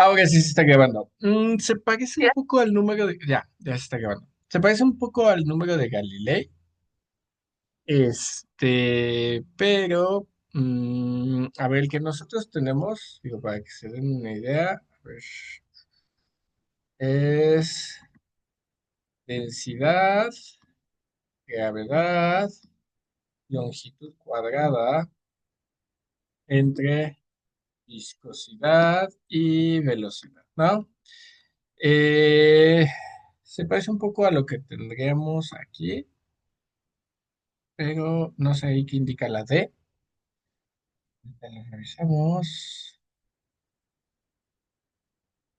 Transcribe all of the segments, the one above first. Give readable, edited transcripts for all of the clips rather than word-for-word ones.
Ahora sí se está grabando. Se parece un Ya. poco al número de... Ya se está grabando. Se parece un poco al número de Galilei, pero, a ver, el que nosotros tenemos, digo, para que se den una idea, a ver, es densidad, gravedad, longitud cuadrada entre viscosidad y velocidad, ¿no? Eh, Se parece un poco a lo que tendríamos aquí, pero no sé ahí qué indica la D. La revisamos.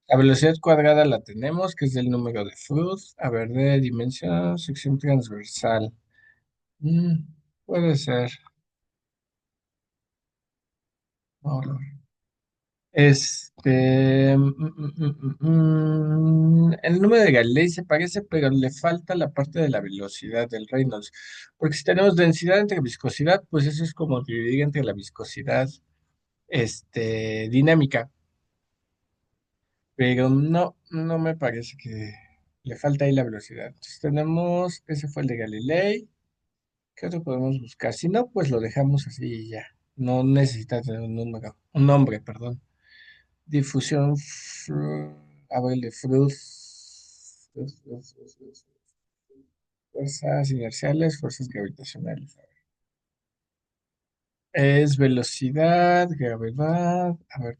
La velocidad cuadrada la tenemos, que es del número de Freud. A ver, de dimensión, sección transversal. Mm, Puede ser. No, no. El número de Galilei se parece, pero le falta la parte de la velocidad del Reynolds. Porque si tenemos densidad entre viscosidad, pues eso es como dividir entre la viscosidad, dinámica. Pero no, no me parece que le falta ahí la velocidad. Entonces tenemos, ese fue el de Galilei. ¿Qué otro podemos buscar? Si no, pues lo dejamos así y ya. No necesita tener un número, un nombre, perdón. Difusión, a ver, el de Freud. Fuerzas inerciales, fuerzas gravitacionales. Es velocidad, gravedad. A ver,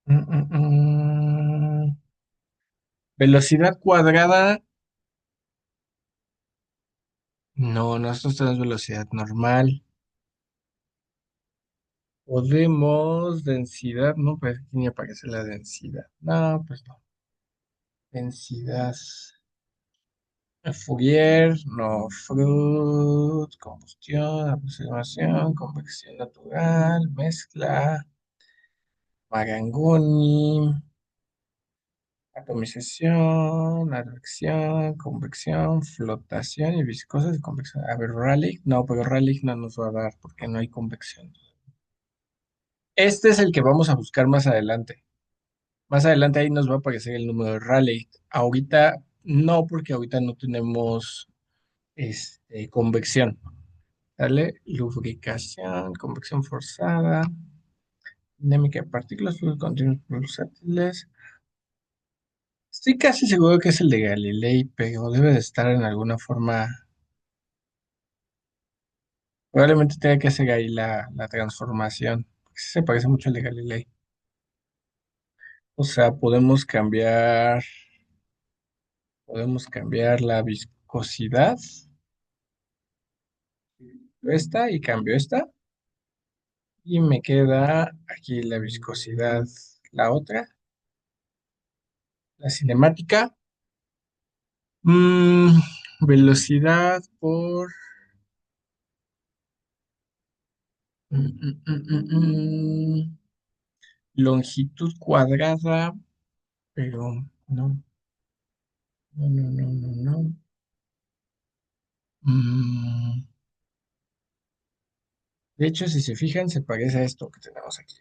mm, mm, mm. Velocidad cuadrada. No, nosotros tenemos velocidad normal. Podemos, densidad, no, pues aquí ni aparece la densidad. No, pues no. Densidad. Fourier, no, Freud, combustión, aproximación, convección natural, mezcla, Marangoni, atomización, advección, convección, flotación y viscosa y convección. A ver, Rayleigh, no, pero Rayleigh no nos va a dar porque no hay convección. Este es el que vamos a buscar más adelante. Más adelante ahí nos va a aparecer el número de Rayleigh. Ahorita no, porque ahorita no tenemos convección. ¿Sale? Lubricación, convección forzada, dinámica de partículas, fluidos continuos pulsátiles. Estoy casi seguro que es el de Galilei, pero debe de estar en alguna forma. Probablemente tenga que hacer ahí la transformación, porque sí se parece mucho al de Galilei. O sea, podemos cambiar la viscosidad, esta, y cambio esta, y me queda aquí la viscosidad, la otra, la cinemática. Mm, Velocidad por longitud cuadrada, pero no, no, no, no, no, no. Mm, de hecho, si se fijan, se parece a esto que tenemos aquí.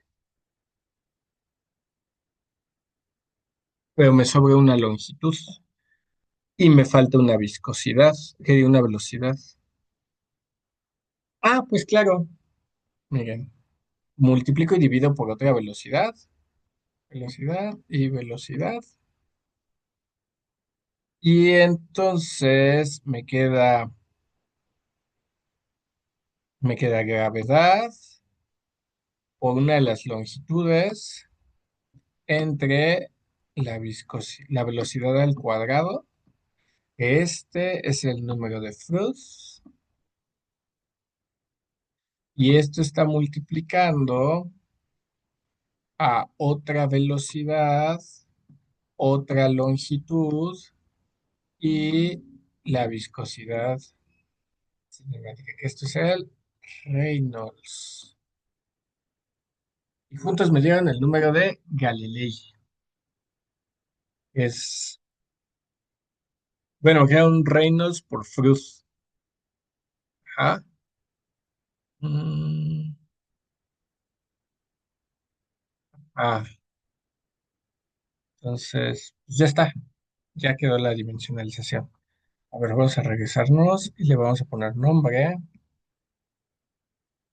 Pero me sobra una longitud y me falta una viscosidad, que de una velocidad. Ah, pues claro, miren, multiplico y divido por otra velocidad, velocidad y velocidad. Y entonces me queda gravedad por una de las longitudes entre la velocidad al cuadrado. Este es el número de Freud y esto está multiplicando a otra velocidad, otra longitud y la viscosidad cinemática, que esto es el Reynolds. Y juntos me dieron el número de Galilei. Es, bueno, que era un Reynolds por Freud. Ajá. Mm, Ah, entonces, pues ya está, ya quedó la dimensionalización. A ver, vamos a regresarnos y le vamos a poner nombre.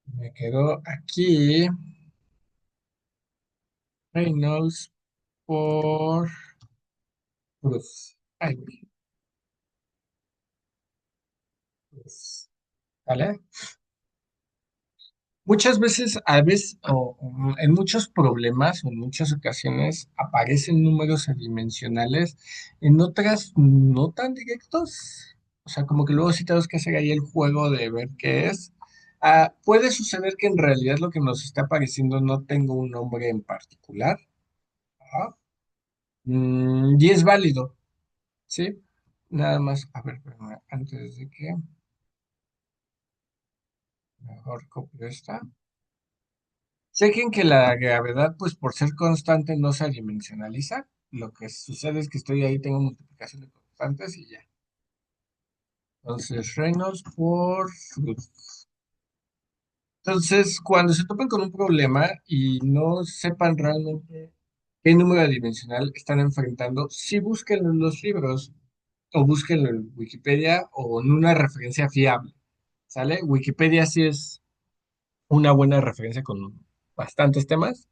Me quedó aquí Reynolds por Cruz. Ay, güey, Cruz. ¿Vale? Muchas veces, a veces, o en muchos problemas o en muchas ocasiones aparecen números adimensionales, en otras no tan directos. O sea, como que luego sí tenemos que hacer ahí el juego de ver qué es. Ah, puede suceder que en realidad lo que nos está apareciendo no tenga un nombre en particular. Ajá. Y es válido, ¿sí? Nada más, a ver, espérame, antes de que mejor copio esta. Chequen que la gravedad, pues por ser constante, no se adimensionaliza. Lo que sucede es que estoy ahí, tengo multiplicación de constantes y ya. Entonces, Reynolds por Root. Entonces, cuando se topen con un problema y no sepan realmente qué número adimensional están enfrentando, sí búsquenlo en los libros o búsquenlo en Wikipedia o en una referencia fiable. ¿Sale? Wikipedia sí es una buena referencia con bastantes temas.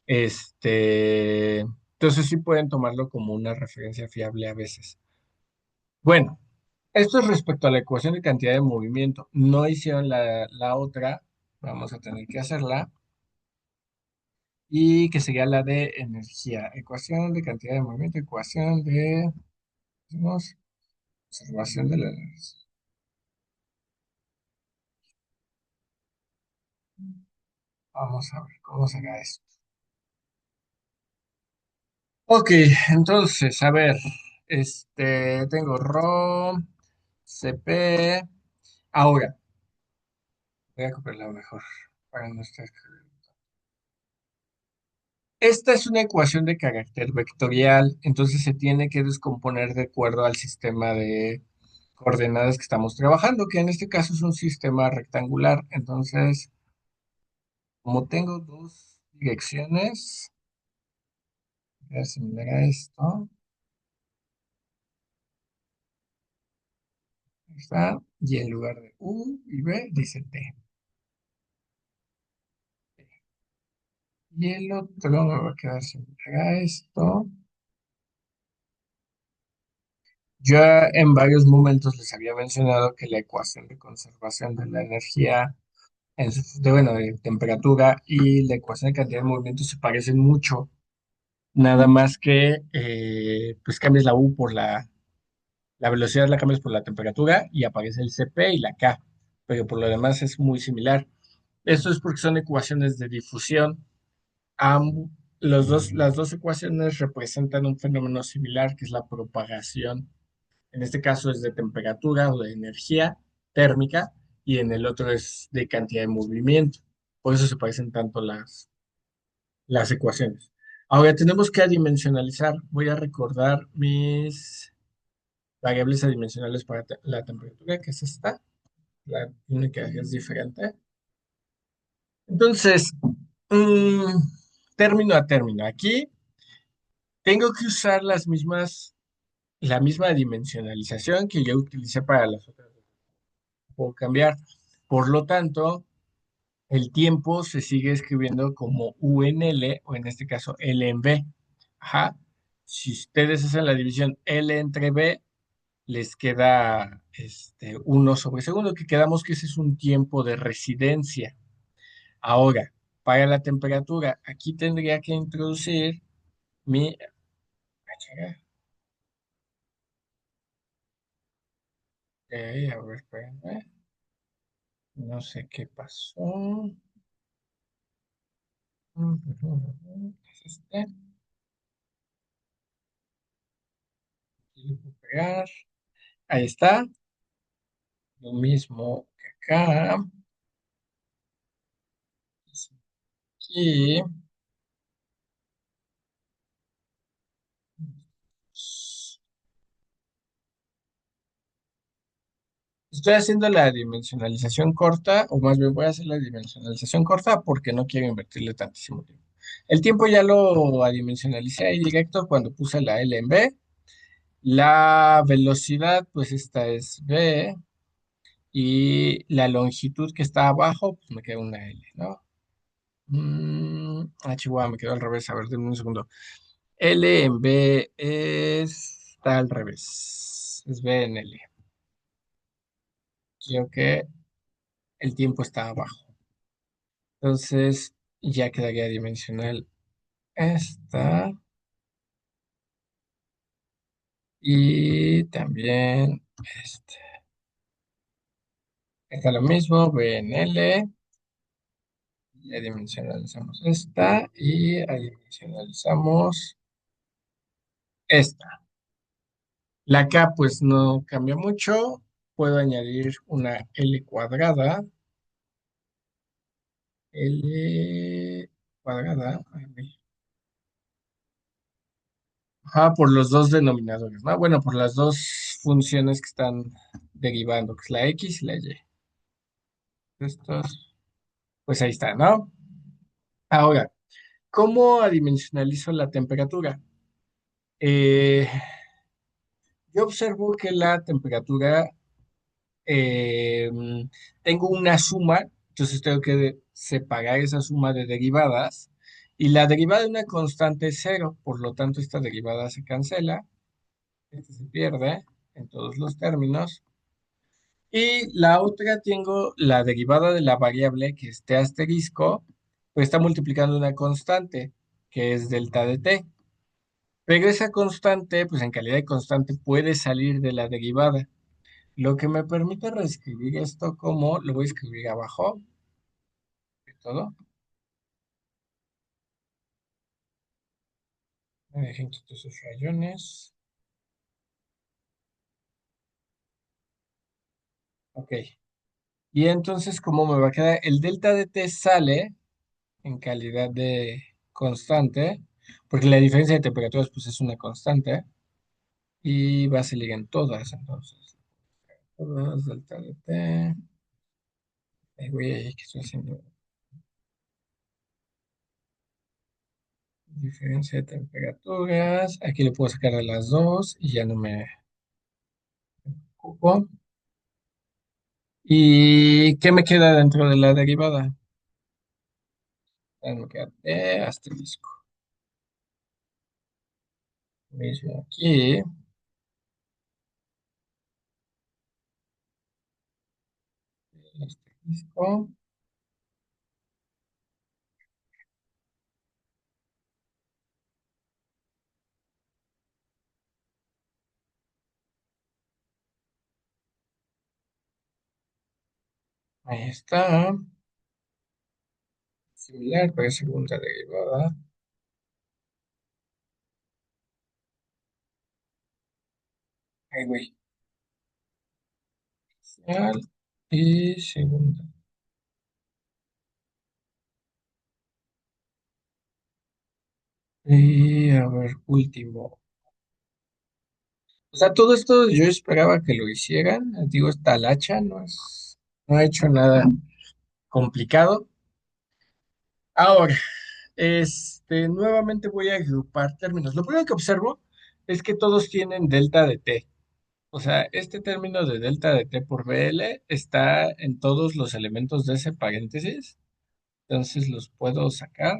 Entonces sí pueden tomarlo como una referencia fiable a veces. Bueno, esto es respecto a la ecuación de cantidad de movimiento. No hicieron la otra, vamos a tener que hacerla, y que sería la de energía. Ecuación de cantidad de movimiento, ecuación de, decimos, observación de la energía. Vamos a ver cómo será esto. Ok, entonces, a ver, tengo ROM, CP. Ahora, voy a copiarla mejor para no estar escribiendo. Esta es una ecuación de carácter vectorial, entonces se tiene que descomponer de acuerdo al sistema de coordenadas que estamos trabajando, que en este caso es un sistema rectangular. Entonces, como tengo dos direcciones, es similar a esto, ahí está, y en lugar de U y B dice T. Y el otro me va a quedar similar a esto. Ya en varios momentos les había mencionado que la ecuación de conservación de la energía bueno, de temperatura y la ecuación de cantidad de movimiento se parecen mucho, nada más que pues cambias la U por la velocidad, la cambias por la temperatura y aparece el CP y la K, pero por lo demás es muy similar. Esto es porque son ecuaciones de difusión. Las dos ecuaciones representan un fenómeno similar que es la propagación. En este caso es de temperatura o de energía térmica y en el otro es de cantidad de movimiento. Por eso se parecen tanto las ecuaciones. Ahora tenemos que adimensionalizar. Voy a recordar mis variables adimensionales para la temperatura, que es esta. La única que es diferente. Entonces, mm, término a término. Aquí tengo que usar la misma dimensionalización que yo utilicé para las otras. Puedo cambiar. Por lo tanto, el tiempo se sigue escribiendo como UNL o en este caso L en B. Ajá. Si ustedes hacen la división L entre B, les queda 1 sobre segundo, que quedamos que ese es un tiempo de residencia. Ahora, para la temperatura, aquí tendría que introducir mi... a ver, espérenme. No sé qué pasó. Es este. Y lo puedo pegar. Ahí está. Lo mismo que acá. Aquí. Estoy haciendo la dimensionalización corta, o más bien voy a hacer la dimensionalización corta porque no quiero invertirle tantísimo tiempo. El tiempo ya lo adimensionalicé ahí directo cuando puse la L en B. La velocidad, pues esta es B. Y la longitud que está abajo, pues me queda una L, ¿no? Chihuahua, me quedó al revés. A ver, denme un segundo. L en B está al revés. Es B en L. Creo que el tiempo está abajo. Entonces, ya quedaría dimensional esta. Y también este. Está lo mismo, B en L. Ya dimensionalizamos esta y adimensionalizamos esta. La K pues no cambia mucho. Puedo añadir una L cuadrada. L cuadrada. Ay, güey. Ajá, por los dos denominadores, ¿no? Bueno, por las dos funciones que están derivando, que es la X y la Y. Estos, pues ahí está, ¿no? Ahora, ¿cómo adimensionalizo la temperatura? Eh, yo observo que la temperatura, eh, tengo una suma, entonces tengo que separar esa suma de derivadas, y la derivada de una constante es cero, por lo tanto esta derivada se cancela, este se pierde en todos los términos, y la otra tengo la derivada de la variable que este asterisco, pues está multiplicando una constante, que es delta de t. Pero esa constante, pues en calidad de constante, puede salir de la derivada. Lo que me permite reescribir esto como, lo voy a escribir abajo de todo. Me dejen quitar esos rayones. Ok. Y entonces, ¿cómo me va a quedar? El delta de t sale en calidad de constante, porque la diferencia de temperaturas, pues es una constante, y va a salir en todas, entonces. Todas, delta de t. Ay, güey, ¿qué estoy haciendo? Diferencia de temperaturas. Aquí le puedo sacar a las dos y ya no me ocupo. ¿Y qué me queda dentro de la derivada? Me queda T asterisco. Mismo aquí. Asterisco. Ahí está. Similar, pero es segunda derivada. Ahí voy. Inicial y segunda. Y a ver, último. O sea, todo esto yo esperaba que lo hicieran. Digo, esta lacha no ha hecho nada complicado. Ahora, nuevamente voy a agrupar términos. Lo primero que observo es que todos tienen delta de t. O sea, este término de delta de t por BL está en todos los elementos de ese paréntesis. Entonces los puedo sacar.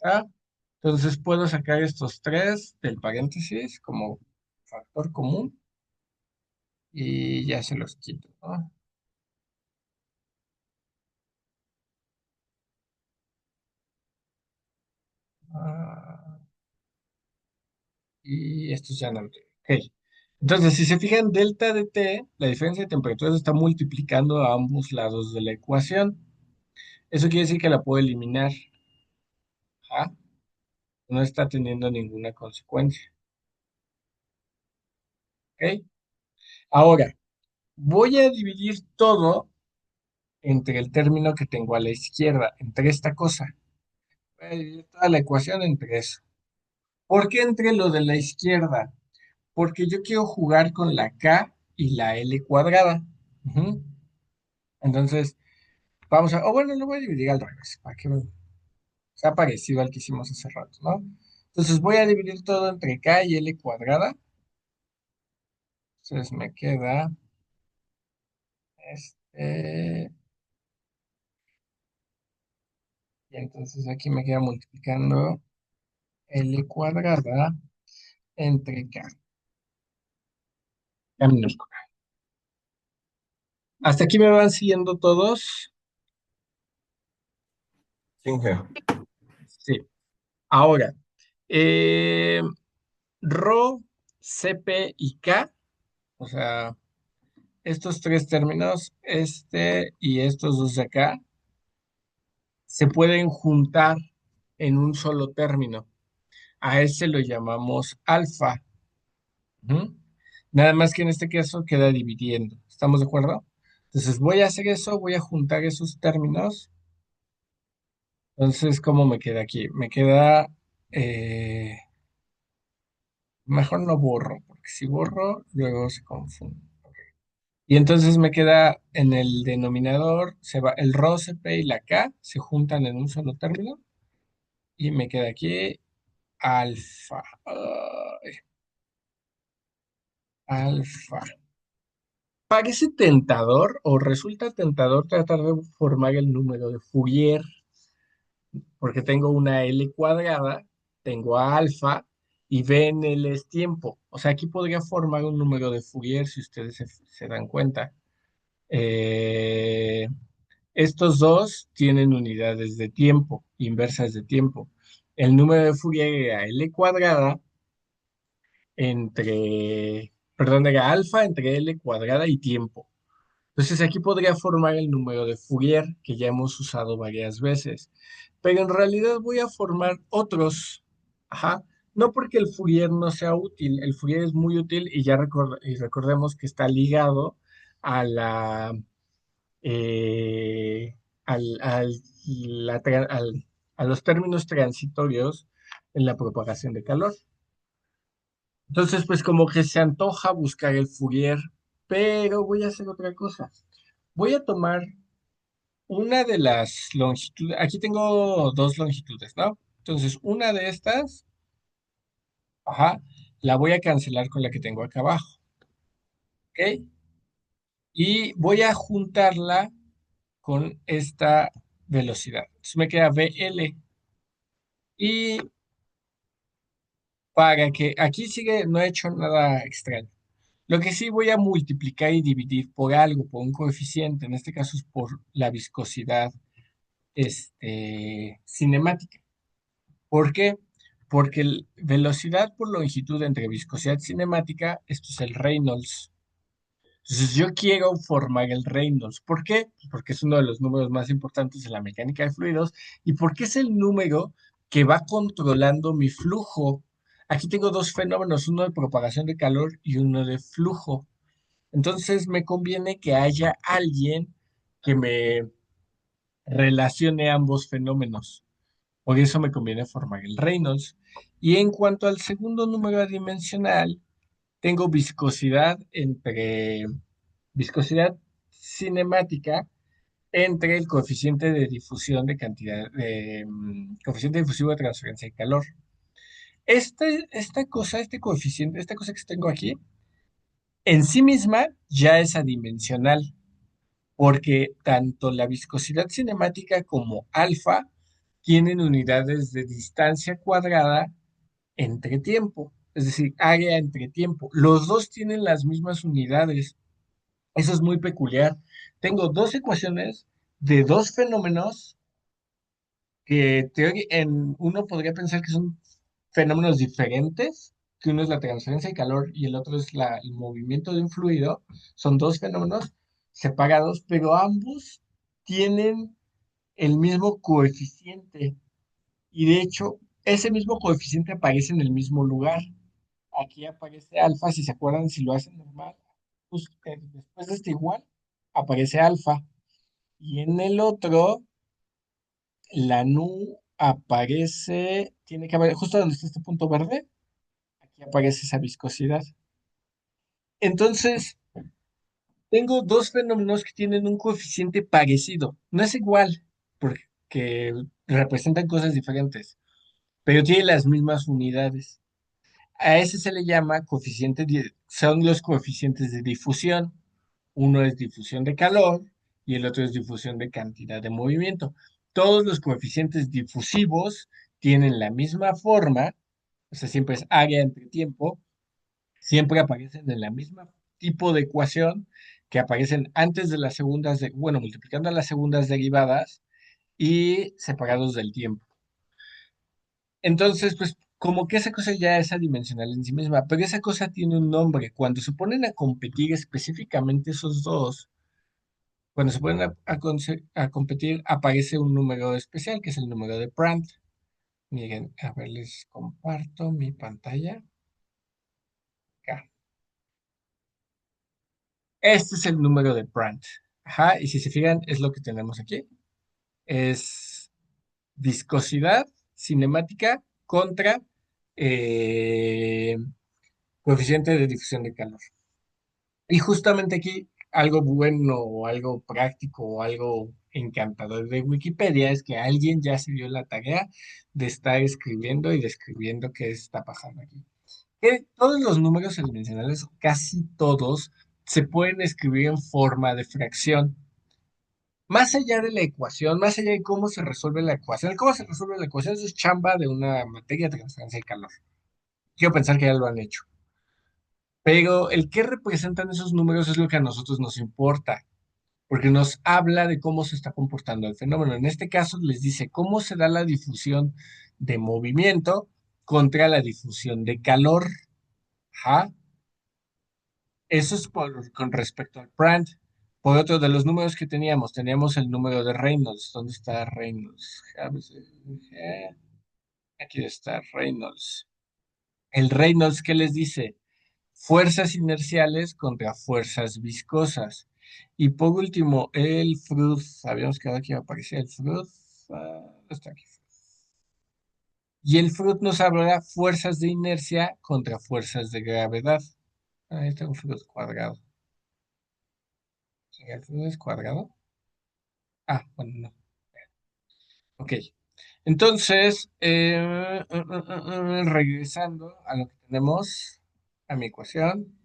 ¿Ah? Entonces puedo sacar estos tres del paréntesis como factor común y ya se los quito, ¿no? Ah, y estos ya no. Ok. Entonces, si se fijan, delta de T, la diferencia de temperaturas está multiplicando a ambos lados de la ecuación. Eso quiere decir que la puedo eliminar. ¿Ah? No está teniendo ninguna consecuencia. ¿Ok? Ahora, voy a dividir todo entre el término que tengo a la izquierda, entre esta cosa. Voy a dividir toda la ecuación entre eso. ¿Por qué entre lo de la izquierda? Porque yo quiero jugar con la K y la L cuadrada. Ujú. Entonces, Vamos a, o bueno, lo voy a dividir al revés, para que sea parecido al que hicimos hace rato, ¿no? Entonces voy a dividir todo entre k y l cuadrada. Entonces me queda este, y entonces aquí me queda multiplicando l cuadrada entre k minúscula. Hasta aquí me van siguiendo todos. Inge. Sí. Ahora, eh, Rho, CP y K, o sea, estos tres términos, este y estos dos de acá, se pueden juntar en un solo término. A ese lo llamamos alfa. Ujú. Nada más que en este caso queda dividiendo. ¿Estamos de acuerdo? Entonces voy a hacer eso, voy a juntar esos términos. Entonces, ¿cómo me queda aquí? Me queda, eh, mejor no borro, porque si borro, luego se confunde. Y entonces me queda en el denominador, se va el rho, CP y la K, se juntan en un solo término. Y me queda aquí alfa. Ay, alfa. Parece tentador o resulta tentador tratar de formar el número de Fourier, porque tengo una L cuadrada, tengo a alfa y B en L es tiempo. O sea, aquí podría formar un número de Fourier si ustedes se dan cuenta. Eh, Estos dos tienen unidades de tiempo, inversas de tiempo. El número de Fourier era L cuadrada perdón, era alfa entre L cuadrada y tiempo. Entonces aquí podría formar el número de Fourier que ya hemos usado varias veces, pero en realidad voy a formar otros. Ajá. No porque el Fourier no sea útil, el Fourier es muy útil y ya y recordemos que está ligado a la eh, a los términos transitorios en la propagación de calor. Entonces, pues como que se antoja buscar el Fourier, pero voy a hacer otra cosa. Voy a tomar una de las longitudes, aquí tengo dos longitudes, ¿no? Entonces, una de estas, ajá, la voy a cancelar con la que tengo acá abajo, ¿ok? Y voy a juntarla con esta velocidad. Entonces me queda VL. Y para que aquí sigue, no he hecho nada extraño. Lo que sí voy a multiplicar y dividir por algo, por un coeficiente, en este caso es por la viscosidad cinemática. ¿Por qué? Porque velocidad por longitud entre viscosidad cinemática, esto es el Reynolds. Entonces yo quiero formar el Reynolds. ¿Por qué? Porque es uno de los números más importantes de la mecánica de fluidos y porque es el número que va controlando mi flujo. Aquí tengo dos fenómenos, uno de propagación de calor y uno de flujo. Entonces me conviene que haya alguien que me relacione ambos fenómenos. Por eso me conviene formar el Reynolds. Y en cuanto al segundo número adimensional, tengo viscosidad cinemática entre el coeficiente de difusión de cantidad, coeficiente difusivo de transferencia de calor. Esta cosa, este coeficiente, esta cosa que tengo aquí, en sí misma ya es adimensional, porque tanto la viscosidad cinemática como alfa tienen unidades de distancia cuadrada entre tiempo, es decir, área entre tiempo. Los dos tienen las mismas unidades. Eso es muy peculiar. Tengo dos ecuaciones de dos fenómenos que en uno podría pensar que son fenómenos diferentes, que uno es la transferencia de calor y el otro es el movimiento de un fluido. Son dos fenómenos separados, pero ambos tienen el mismo coeficiente. Y de hecho, ese mismo coeficiente aparece en el mismo lugar. Aquí aparece alfa, si se acuerdan, si lo hacen normal, pues, después de este igual, aparece alfa. Y en el otro, la nu aparece, tiene que haber, justo donde está este punto verde, aquí aparece esa viscosidad. Entonces, Tengo dos fenómenos que tienen un coeficiente parecido. No es igual, porque representan cosas diferentes, pero tienen las mismas unidades. A ese se le llama son los coeficientes de difusión. Uno es difusión de calor y el otro es difusión de cantidad de movimiento. Todos los coeficientes difusivos tienen la misma forma, o sea, siempre es área entre tiempo, siempre aparecen en la misma tipo de ecuación que aparecen antes de las segundas, bueno, multiplicando a las segundas derivadas y separados del tiempo. Entonces, pues como que esa cosa ya es adimensional en sí misma, pero esa cosa tiene un nombre. Cuando se ponen a competir específicamente esos dos, cuando se ponen a competir, aparece un número especial, que es el número de Prandtl. Miren, a ver, les comparto mi pantalla acá. Este es el número de Prandtl. Ajá, y si se fijan, es lo que tenemos aquí. Es viscosidad cinemática contra eh, coeficiente de difusión de calor. Y justamente aquí, algo bueno o algo práctico o algo encantador de Wikipedia es que alguien ya se dio la tarea de estar escribiendo y describiendo qué está pasando aquí. Que todos los números adimensionales, casi todos, se pueden escribir en forma de fracción. Más allá de la ecuación, más allá de cómo se resuelve la ecuación, cómo se resuelve la ecuación, eso es chamba de una materia de transferencia de calor. Quiero pensar que ya lo han hecho. Pero el qué representan esos números es lo que a nosotros nos importa, porque nos habla de cómo se está comportando el fenómeno. En este caso les dice cómo se da la difusión de movimiento contra la difusión de calor. Ajá. Eso es con respecto al Prandtl. Por otro de los números que teníamos el número de Reynolds. ¿Dónde está Reynolds? Aquí está Reynolds. El Reynolds, ¿qué les dice? Fuerzas inerciales contra fuerzas viscosas. Y por último, el Freud. Habíamos quedado que iba a aparecer el Freud. Está aquí. Y el Freud nos habla fuerzas de inercia contra fuerzas de gravedad. Ahí está un Freud cuadrado. ¿El Freud es cuadrado? Ah, bueno, no. Ok. Entonces, regresando a lo que tenemos, a mi ecuación.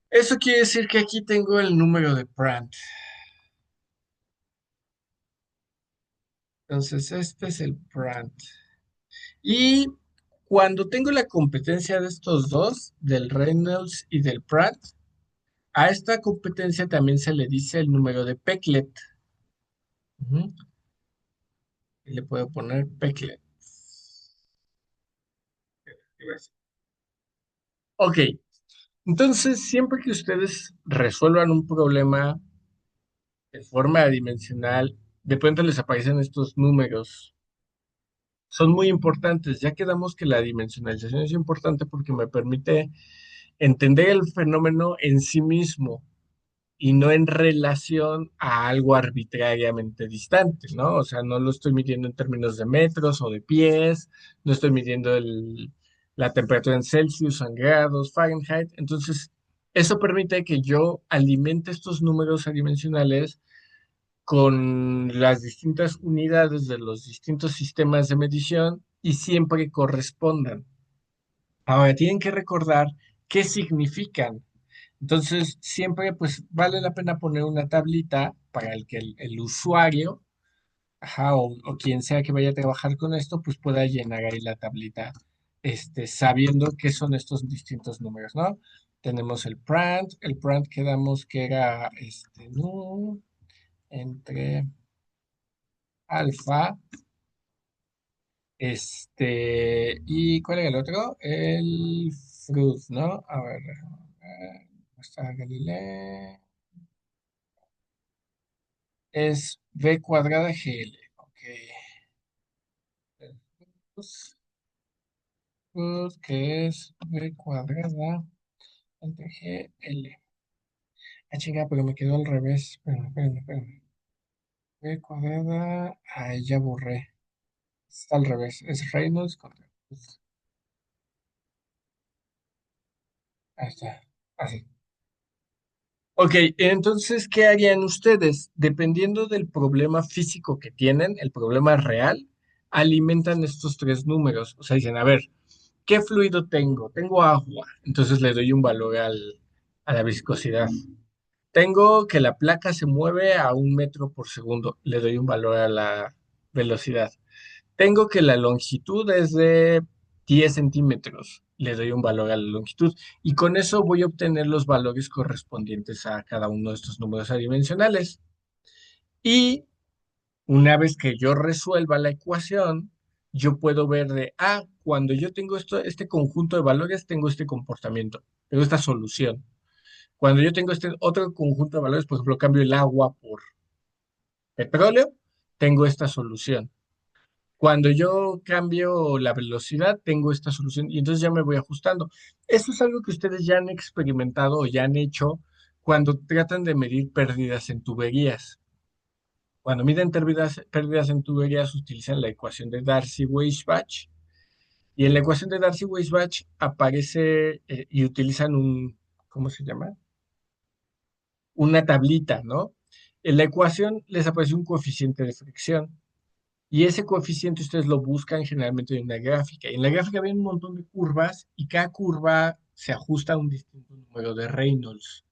Eso quiere decir que aquí tengo el número de Prandtl. Entonces, este es el Prandtl. Y cuando tengo la competencia de estos dos, del Reynolds y del Prandtl, a esta competencia también se le dice el número de Peclet. Ujú. Y le puedo poner Peclet. Ok, entonces siempre que ustedes resuelvan un problema de forma adimensional, de pronto les aparecen estos números. Son muy importantes. Ya quedamos que la dimensionalización es importante porque me permite entender el fenómeno en sí mismo y no en relación a algo arbitrariamente distante, ¿no? O sea, no lo estoy midiendo en términos de metros o de pies, no estoy midiendo la temperatura en Celsius o en grados Fahrenheit. Entonces, eso permite que yo alimente estos números adimensionales con las distintas unidades de los distintos sistemas de medición y siempre correspondan. Ahora, tienen que recordar qué significan. Entonces, siempre pues vale la pena poner una tablita para el que el usuario, ajá, o quien sea que vaya a trabajar con esto, pues pueda llenar ahí la tablita, sabiendo qué son estos distintos números, ¿no? Tenemos el Prandtl quedamos que era, no, entre alfa, ¿y cuál era el otro? El Freud, ¿no? A ver, ¿dónde está Galileo? Es B cuadrada GL. Ok. Pues, que es B cuadrada entre GL. Ah, chinga, pero me quedó al revés. Espérame. B cuadrada. Ay, ya borré. Está al revés. Es Reynolds contra. Ahí está. Así. Ok, entonces, ¿qué harían ustedes? Dependiendo del problema físico que tienen, el problema real, alimentan estos tres números. O sea, dicen, a ver, ¿qué fluido tengo? Tengo agua, entonces le doy un valor a la viscosidad. Tengo que la placa se mueve a 1 metro por segundo, le doy un valor a la velocidad. Tengo que la longitud es de 10 centímetros, le doy un valor a la longitud y con eso voy a obtener los valores correspondientes a cada uno de estos números adimensionales. Y una vez que yo resuelva la ecuación, yo puedo ver cuando yo tengo este conjunto de valores, tengo este comportamiento, tengo esta solución. Cuando yo tengo este otro conjunto de valores, por ejemplo, cambio el agua por petróleo, tengo esta solución. Cuando yo cambio la velocidad, tengo esta solución y entonces ya me voy ajustando. Eso es algo que ustedes ya han experimentado o ya han hecho cuando tratan de medir pérdidas en tuberías. Cuando miden pérdidas en tuberías, utilizan la ecuación de Darcy-Weisbach. Y en la ecuación de Darcy-Weisbach aparece y utilizan ¿cómo se llama? Una tablita, ¿no? En la ecuación les aparece un coeficiente de fricción. Y ese coeficiente ustedes lo buscan generalmente en una gráfica. Y en la gráfica ven un montón de curvas y cada curva se ajusta a un distinto número de Reynolds.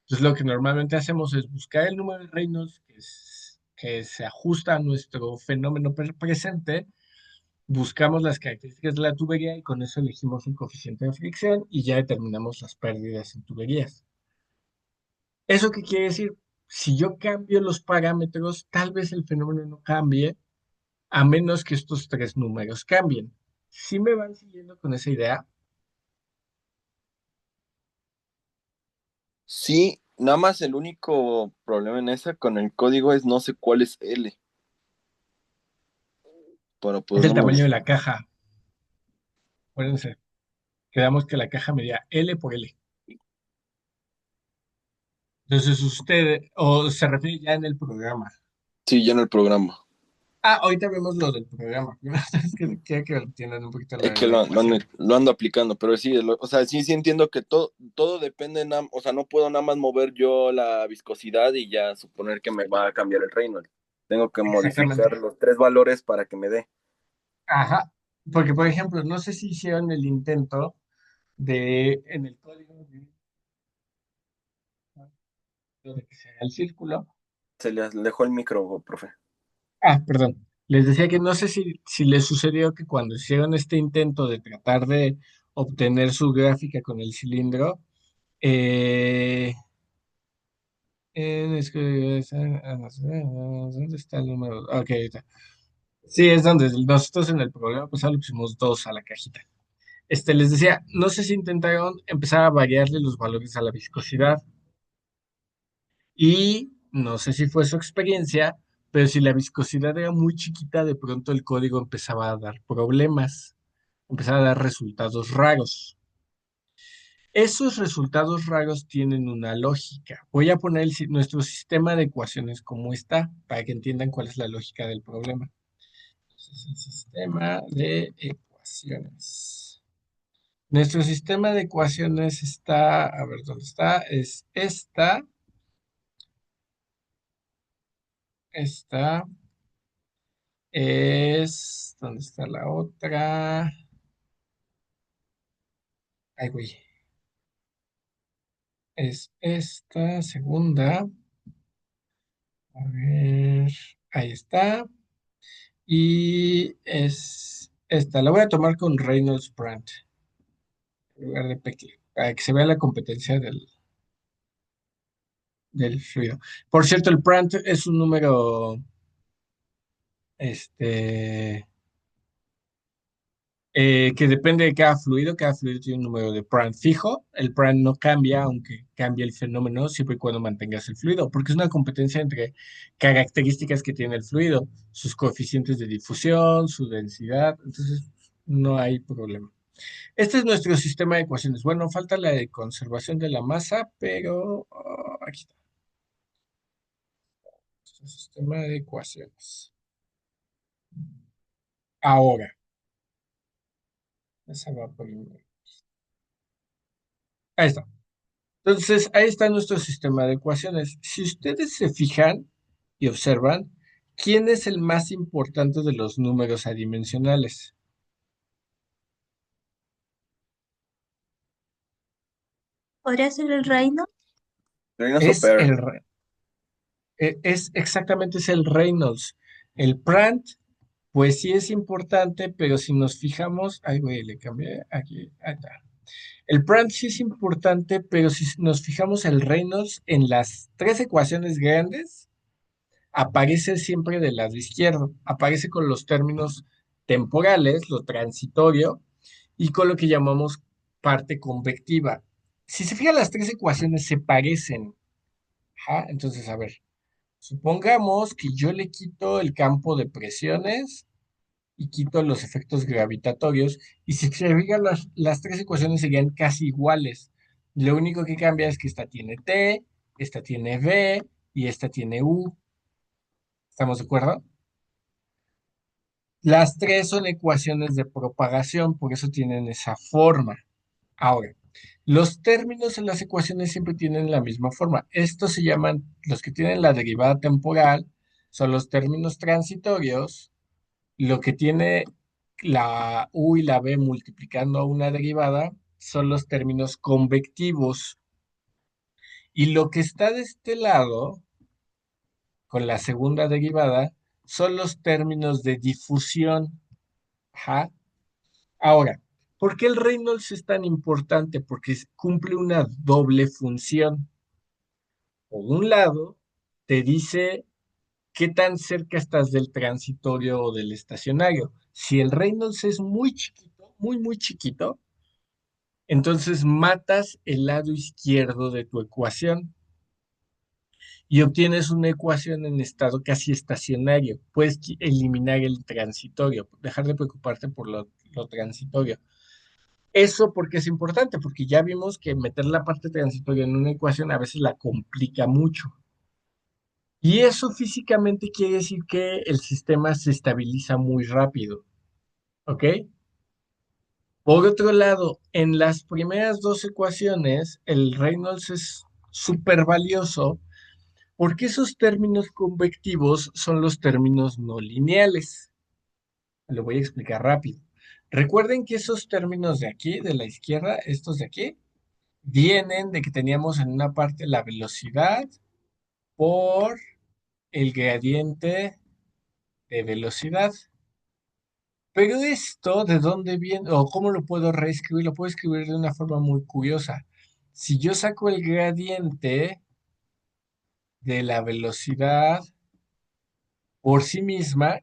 Entonces lo que normalmente hacemos es buscar el número de Reynolds que se ajusta a nuestro fenómeno presente, buscamos las características de la tubería y con eso elegimos un coeficiente de fricción y ya determinamos las pérdidas en tuberías. ¿Eso qué quiere decir? Si yo cambio los parámetros, tal vez el fenómeno no cambie, a menos que estos tres números cambien. ¿Sí me van siguiendo con esa idea? Sí, nada más el único problema en esa con el código es no sé cuál es L para Es el poderlo tamaño de modificar. la caja. Acuérdense, quedamos que la caja medía L por L. Entonces usted, o se refiere ya en el programa. Sí, ya en el programa. Ahorita vemos lo del programa. Es que quiero que entiendan un poquito Es que la ecuación. lo ando aplicando, pero sí, o sea, sí entiendo que todo depende, o sea, no puedo nada más mover yo la viscosidad y ya suponer que me va a cambiar el Reynolds. Tengo que modificar Exactamente. los tres valores para que me dé. Ajá. Porque, por ejemplo, no sé si hicieron el intento en el código de que se haga el círculo. Se le dejó el micro, profe. Perdón. Les decía que no sé si les sucedió que cuando hicieron este intento de tratar de obtener su gráfica con el cilindro, eh, ¿dónde está el número? Ok, ahí está. Sí, es donde nosotros en el programa pasado le pusimos 2 a la cajita. Les decía, no sé si intentaron empezar a variarle los valores a la viscosidad y no sé si fue su experiencia, pero si la viscosidad era muy chiquita, de pronto el código empezaba a dar problemas, empezaba a dar resultados raros. Esos resultados raros tienen una lógica. Voy a poner nuestro sistema de ecuaciones como está, para que entiendan cuál es la lógica del problema. Entonces, el sistema de ecuaciones. Nuestro sistema de ecuaciones está, a ver dónde está, es esta ¿dónde está la otra? Ay, güey, es esta segunda, a ver, ahí está, y es esta, la voy a tomar con Reynolds Brandt, en lugar de Peckley, para que se vea la competencia del fluido. Por cierto, el Brandt es un número, este, que depende de cada fluido tiene un número de Prandtl fijo, el Prandtl no cambia aunque cambie el fenómeno siempre y cuando mantengas el fluido, porque es una competencia entre características que tiene el fluido, sus coeficientes de difusión, su densidad, entonces no hay problema. Este es nuestro sistema de ecuaciones. Bueno, falta la de conservación de la masa, pero aquí está, nuestro sistema de ecuaciones. Ahora, esa va primero. Ahí está. Entonces, ahí está nuestro sistema de ecuaciones. Si ustedes se fijan y observan, ¿quién es el más importante de los números adimensionales? ¿Podría ser el reino? Reino Es Super. el, es exactamente es el Reynolds. El Prant, pues sí es importante, pero si nos fijamos, ay, güey, le cambié aquí, ahí está. El Prant sí es importante, pero si nos fijamos el Reynolds en las tres ecuaciones grandes, aparece siempre del lado izquierdo, aparece con los términos temporales, lo transitorio, y con lo que llamamos parte convectiva. Si se fijan, las tres ecuaciones se parecen. Ajá, entonces, a ver, supongamos que yo le quito el campo de presiones y quito los efectos gravitatorios, y si se fijan, las tres ecuaciones serían casi iguales. Lo único que cambia es que esta tiene T, esta tiene V y esta tiene U. ¿Estamos de acuerdo? Las tres son ecuaciones de propagación, por eso tienen esa forma. Ahora, los términos en las ecuaciones siempre tienen la misma forma. Estos se llaman, los que tienen la derivada temporal, son los términos transitorios. Lo que tiene la U y la B multiplicando a una derivada son los términos convectivos. Y lo que está de este lado, con la segunda derivada, son los términos de difusión. Ajá. Ahora, ¿por qué el Reynolds es tan importante? Porque cumple una doble función. Por un lado, te dice qué tan cerca estás del transitorio o del estacionario. Si el Reynolds es muy chiquito, muy, muy chiquito, entonces matas el lado izquierdo de tu ecuación y obtienes una ecuación en estado casi estacionario. Puedes eliminar el transitorio, dejar de preocuparte por lo transitorio. Eso porque es importante, porque ya vimos que meter la parte transitoria en una ecuación a veces la complica mucho. Y eso físicamente quiere decir que el sistema se estabiliza muy rápido, ¿ok? Por otro lado, en las primeras dos ecuaciones, el Reynolds es súper valioso porque esos términos convectivos son los términos no lineales. Lo voy a explicar rápido. Recuerden que esos términos de aquí, de la izquierda, estos de aquí, vienen de que teníamos en una parte la velocidad por el gradiente de velocidad. Pero esto, ¿de dónde viene? ¿O cómo lo puedo reescribir? Lo puedo escribir de una forma muy curiosa. Si yo saco el gradiente de la velocidad por sí misma,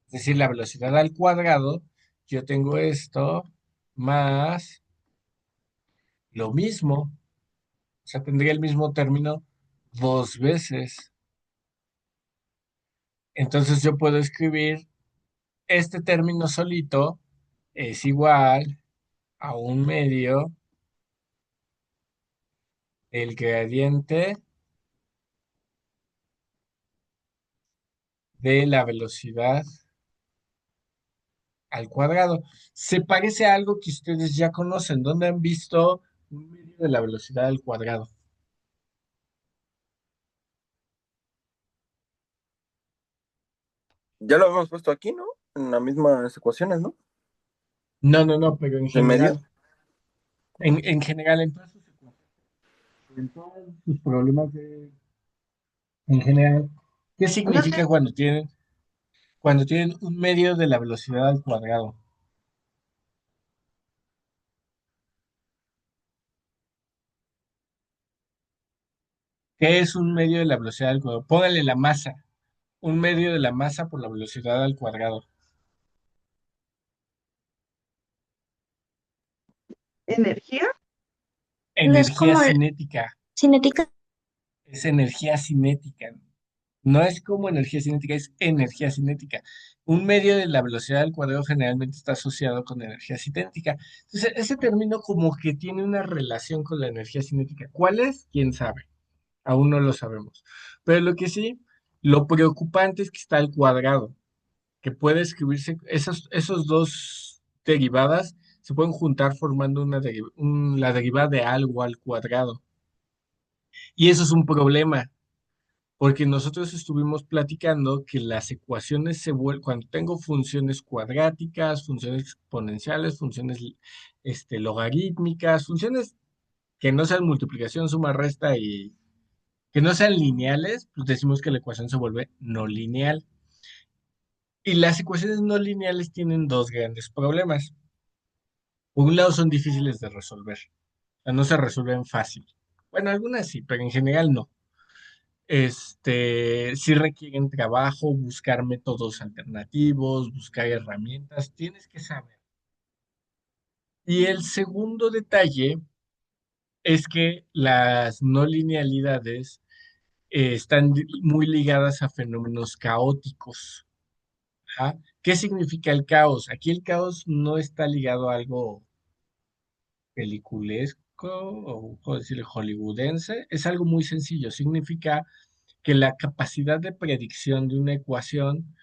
es decir, la velocidad al cuadrado, yo tengo esto más lo mismo. O sea, tendría el mismo término dos veces. Entonces yo puedo escribir este término solito es igual a un medio del gradiente de la velocidad al cuadrado. Se parece a algo que ustedes ya conocen, donde han visto un medio de la velocidad al cuadrado. Ya lo habíamos puesto aquí, ¿no? En las mismas ecuaciones, ¿no? No, no, no, pero en En medio. general, en general, en todas sus ecuaciones, en todos sus problemas en general, ¿qué No sé, significa cuando tienen un medio de la velocidad al cuadrado? ¿Qué es un medio de la velocidad al cuadrado? Póngale la masa, un medio de la masa por la velocidad al cuadrado. energía. No es Energía como cinética, cinética. es energía cinética. No es como energía cinética, es energía cinética. Un medio de la velocidad al cuadrado generalmente está asociado con energía cinética. Entonces, ese término como que tiene una relación con la energía cinética. ¿Cuál es? ¿Quién sabe? Aún no lo sabemos. Pero lo que sí, lo preocupante es que está al cuadrado, que puede escribirse, esos dos derivadas se pueden juntar formando la derivada de algo al cuadrado. Y eso es un problema, porque nosotros estuvimos platicando que las ecuaciones se vuelven, cuando tengo funciones cuadráticas, funciones exponenciales, funciones logarítmicas, funciones que no sean multiplicación, suma, resta y que no sean lineales, pues decimos que la ecuación se vuelve no lineal. Y las ecuaciones no lineales tienen dos grandes problemas. Por un lado son difíciles de resolver, o sea, no se resuelven fácil. Bueno, algunas sí, pero en general no. Sí requieren trabajo, buscar métodos alternativos, buscar herramientas, tienes que saber. Y el segundo detalle es que las no linealidades están muy ligadas a fenómenos caóticos. Ajá. ¿Qué significa el caos? Aquí el caos no está ligado a algo peliculesco o puedo decirle hollywoodense, es algo muy sencillo. Significa que la capacidad de predicción de una ecuación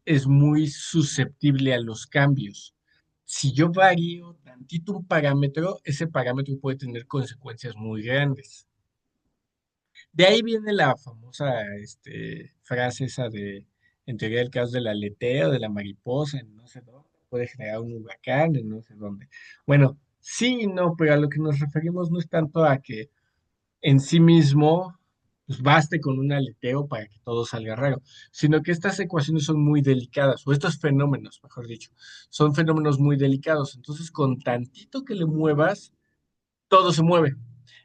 es muy susceptible a los cambios. Si yo varío tantito un parámetro, ese parámetro puede tener consecuencias muy grandes. De ahí viene la famosa frase esa de, en teoría del caos del aleteo, de la mariposa, en no sé dónde, puede generar un huracán, en no sé dónde. Bueno, sí y no, pero a lo que nos referimos no es tanto a que en sí mismo pues baste con un aleteo para que todo salga raro, sino que estas ecuaciones son muy delicadas, o estos fenómenos, mejor dicho, son fenómenos muy delicados. Entonces, con tantito que le muevas, todo se mueve.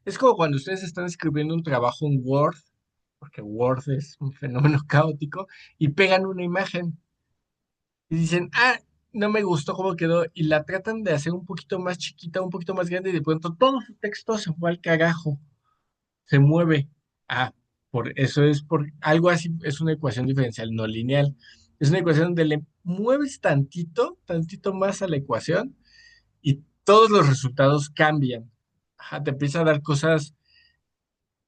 Es como cuando ustedes están escribiendo un trabajo en Word, porque Word es un fenómeno caótico, y pegan una imagen y dicen, ah, no me gustó cómo quedó, y la tratan de hacer un poquito más chiquita, un poquito más grande, y de pronto todo su texto se fue al carajo, se mueve. Ah, por eso es por algo así, es una ecuación diferencial no lineal. Es una ecuación donde le mueves tantito, tantito más a la ecuación y todos los resultados cambian. Ajá, te empieza a dar cosas,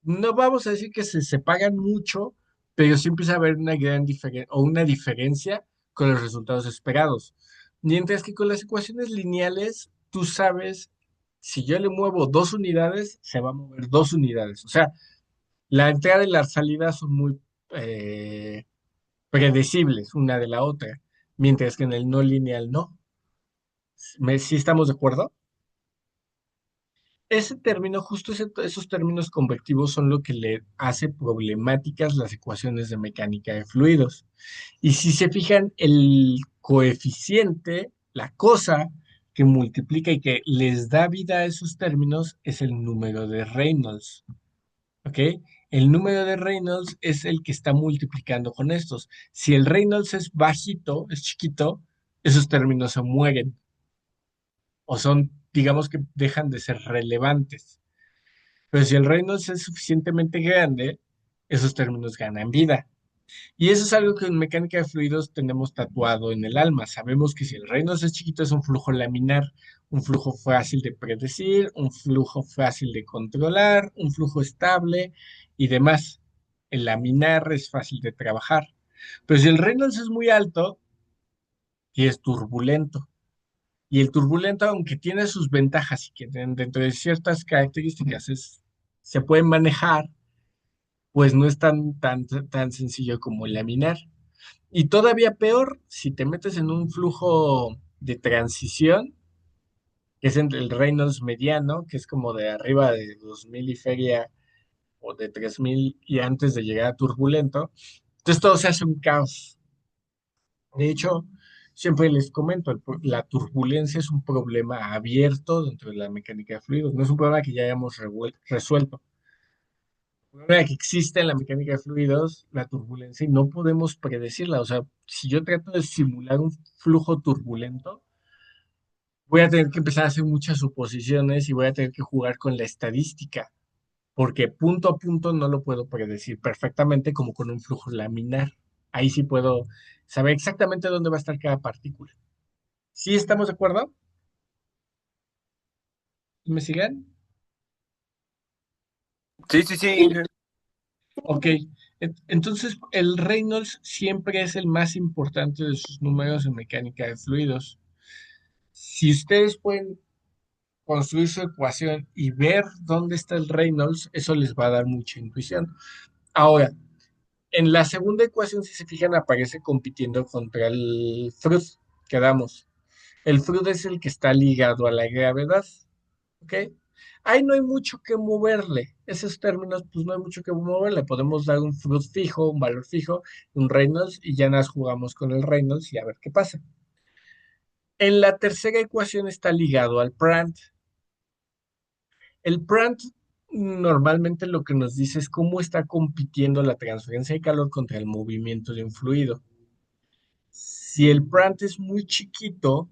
no vamos a decir que se pagan mucho, pero sí empieza a haber una gran diferencia o una diferencia con los resultados esperados. Mientras que con las ecuaciones lineales, tú sabes, si yo le muevo 2 unidades, se va a mover 2 unidades. O sea, la entrada y la salida son muy predecibles una de la otra, mientras que en el no lineal no. ¿Sí estamos de acuerdo? Ese término, justo esos términos convectivos son lo que le hace problemáticas las ecuaciones de mecánica de fluidos. Y si se fijan, el coeficiente, la cosa que multiplica y que les da vida a esos términos es el número de Reynolds. ¿Ok? El número de Reynolds es el que está multiplicando con estos. Si el Reynolds es bajito, es chiquito, esos términos se mueren o son, digamos que dejan de ser relevantes. Pero si el Reynolds es suficientemente grande, esos términos ganan vida. Y eso es algo que en mecánica de fluidos tenemos tatuado en el alma. Sabemos que si el Reynolds es chiquito es un flujo laminar, un flujo fácil de predecir, un flujo fácil de controlar, un flujo estable y demás. El laminar es fácil de trabajar. Pero si el Reynolds es muy alto y es turbulento, y el turbulento, aunque tiene sus ventajas y que dentro de ciertas características se pueden manejar, pues no es tan sencillo como laminar. Y todavía peor, si te metes en un flujo de transición, que es entre el Reynolds mediano, que es como de arriba de 2000 y feria, o de 3000 y antes de llegar a turbulento, entonces todo se hace un caos. De hecho, siempre les comento, la turbulencia es un problema abierto dentro de la mecánica de fluidos, no es un problema que ya hayamos resuelto. El problema que existe en la mecánica de fluidos, la turbulencia, y no podemos predecirla. O sea, si yo trato de simular un flujo turbulento, voy a tener que empezar a hacer muchas suposiciones y voy a tener que jugar con la estadística, porque punto a punto no lo puedo predecir perfectamente como con un flujo laminar. Ahí sí puedo saber exactamente dónde va a estar cada partícula. ¿Sí estamos de acuerdo? ¿Me siguen? Sí, sí, sí. Ok. Entonces, el Reynolds siempre es el más importante de sus números en mecánica de fluidos. Si ustedes pueden construir su ecuación y ver dónde está el Reynolds, eso les va a dar mucha intuición. Ahora, en la segunda ecuación, si se fijan, aparece compitiendo contra el Freud que damos. El Freud es el que está ligado a la gravedad, ¿ok? Ahí no hay mucho que moverle. Esos términos, pues no hay mucho que moverle. Podemos dar un Freud fijo, un valor fijo, un Reynolds, y ya nos jugamos con el Reynolds y a ver qué pasa. En la tercera ecuación está ligado al Prandtl. El Prandtl normalmente lo que nos dice es cómo está compitiendo la transferencia de calor contra el movimiento de un fluido. Si el Prandtl es muy chiquito,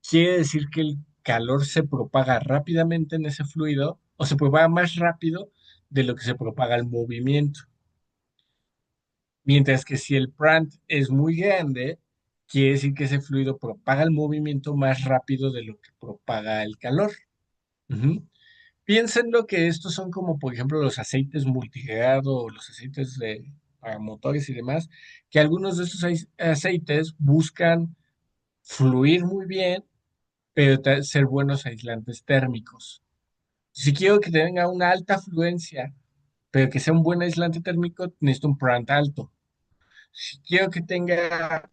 quiere decir que el calor se propaga rápidamente en ese fluido o se propaga más rápido de lo que se propaga el movimiento. Mientras que si el Prandtl es muy grande, quiere decir que ese fluido propaga el movimiento más rápido de lo que propaga el calor. Ujú. Piénsenlo que estos son como, por ejemplo, los aceites multigrado o los aceites para motores y demás, que algunos de estos aceites buscan fluir muy bien, pero ser buenos aislantes térmicos. Si quiero que tenga una alta fluencia, pero que sea un buen aislante térmico, necesito un Prandtl alto. Si quiero que tenga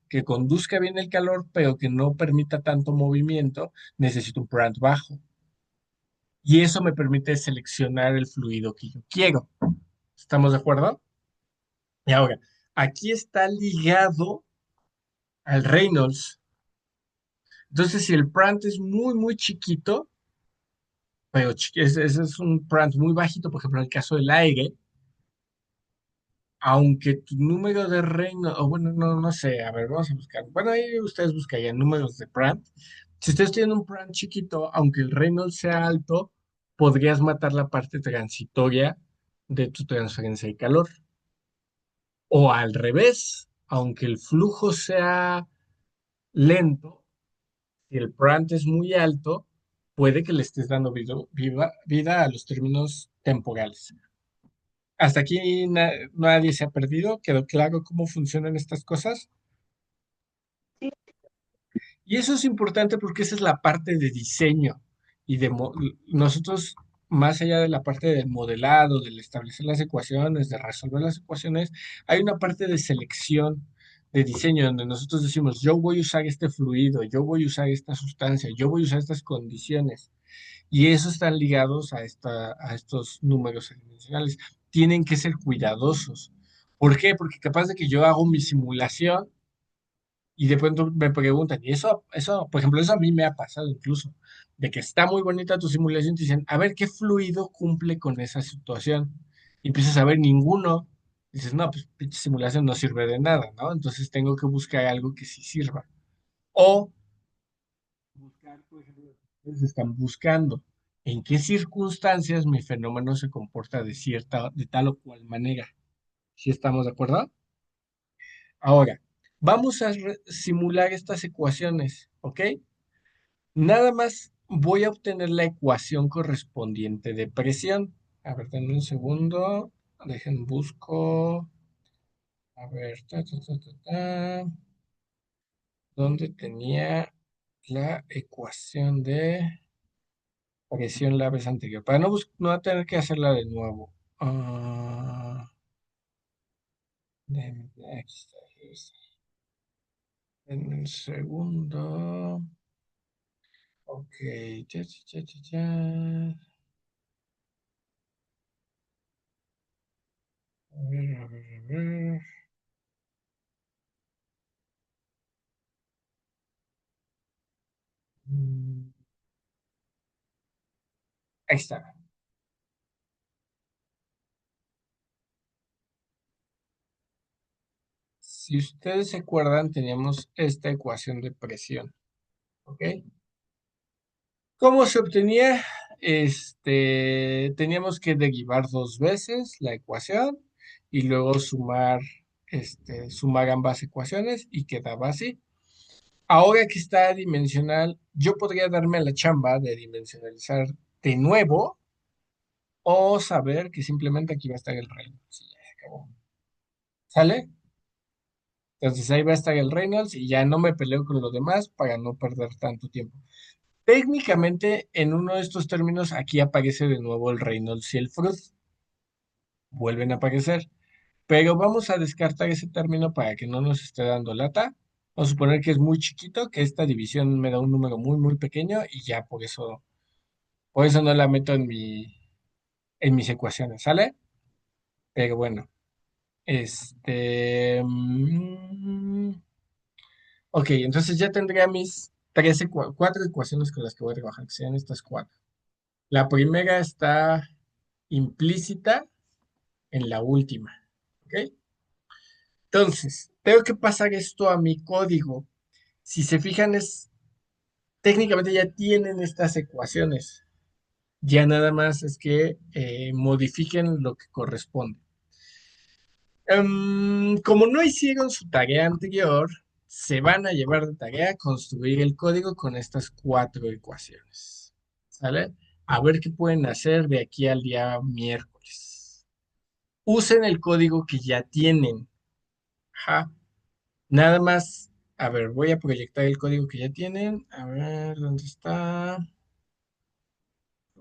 que conduzca bien el calor, pero que no permita tanto movimiento, necesito un Prandtl bajo. Y eso me permite seleccionar el fluido que yo quiero. ¿Estamos de acuerdo? Y ahora, aquí está ligado al Reynolds. Entonces, si el Prandtl es muy, muy chiquito, pero ese es un Prandtl muy bajito, por ejemplo, en el caso del aire, aunque tu número de Reynolds, o bueno, no sé, a ver, vamos a buscar. Bueno, ahí ustedes buscarían números de Prandtl. Si ustedes tienen un Prandtl chiquito, aunque el Reynolds sea alto, podrías matar la parte transitoria de tu transferencia de calor. O al revés, aunque el flujo sea lento, si el Prandtl es muy alto, puede que le estés dando vida a los términos temporales. Hasta aquí nadie se ha perdido, quedó claro cómo funcionan estas cosas. Sí, Y eso es importante porque esa es la parte de diseño y nosotros, más allá de la parte del modelado, del establecer las ecuaciones, de resolver las ecuaciones, hay una parte de selección, de diseño, donde nosotros decimos, yo voy a usar este fluido, yo voy a usar esta sustancia, yo voy a usar estas condiciones. Y eso están ligados a estos números adimensionales. Tienen que ser cuidadosos. ¿Por qué? Porque capaz de que yo hago mi simulación y de pronto me preguntan, y por ejemplo, eso a mí me ha pasado incluso, de que está muy bonita tu simulación, y te dicen, a ver, ¿qué fluido cumple con esa situación? Y empiezas a ver ninguno. Dices, no, pues pinche simulación no sirve de nada, ¿no? Entonces tengo que buscar algo que sí sirva. O buscar, por ejemplo, ustedes están buscando en qué circunstancias mi fenómeno se comporta de tal o cual manera. ¿Sí estamos de acuerdo? Ahora, vamos a simular estas ecuaciones, ¿ok? Nada más voy a obtener la ecuación correspondiente de presión. A ver, denme un segundo. Dejen busco. A ver, ¿dónde tenía la ecuación de presión la vez anterior? Para no tener que hacerla de nuevo. Aquí está, aquí está. Denme un segundo. Ok, ya, ya, ya, ya, ya. A ver, a ver, a ver. Mm, Ahí está. Si ustedes se acuerdan, teníamos esta ecuación de presión, ¿ok? ¿Cómo se obtenía? Teníamos que derivar dos veces la ecuación y luego sumar ambas ecuaciones y quedaba así. Ahora que está dimensional, yo podría darme la chamba de dimensionalizar de nuevo o saber que simplemente aquí va a estar el reino. Sí, ya se acabó. ¿Sale? Entonces ahí va a estar el Reynolds y ya no me peleo con los demás para no perder tanto tiempo. Técnicamente, en uno de estos términos, aquí aparece de nuevo el Reynolds y el Freud. Vuelven a aparecer. Pero vamos a descartar ese término para que no nos esté dando lata. Vamos a suponer que es muy chiquito, que esta división me da un número muy, muy pequeño y ya por eso no la meto en mis ecuaciones, ¿sale? Pero bueno, ok, entonces ya tendría mis cuatro ecuaciones con las que voy a trabajar, que sean estas cuatro. La primera está implícita en la última, ¿ok? Entonces, tengo que pasar esto a mi código. Si se fijan, técnicamente ya tienen estas ecuaciones. Ya nada más es que modifiquen lo que corresponde. Como no hicieron su tarea anterior, se van a llevar de tarea construir el código con estas cuatro ecuaciones. ¿Sale? A ver qué pueden hacer de aquí al día miércoles. Usen el código que ya tienen. Ajá. Nada más, a ver, voy a proyectar el código que ya tienen. A ver, ¿dónde está?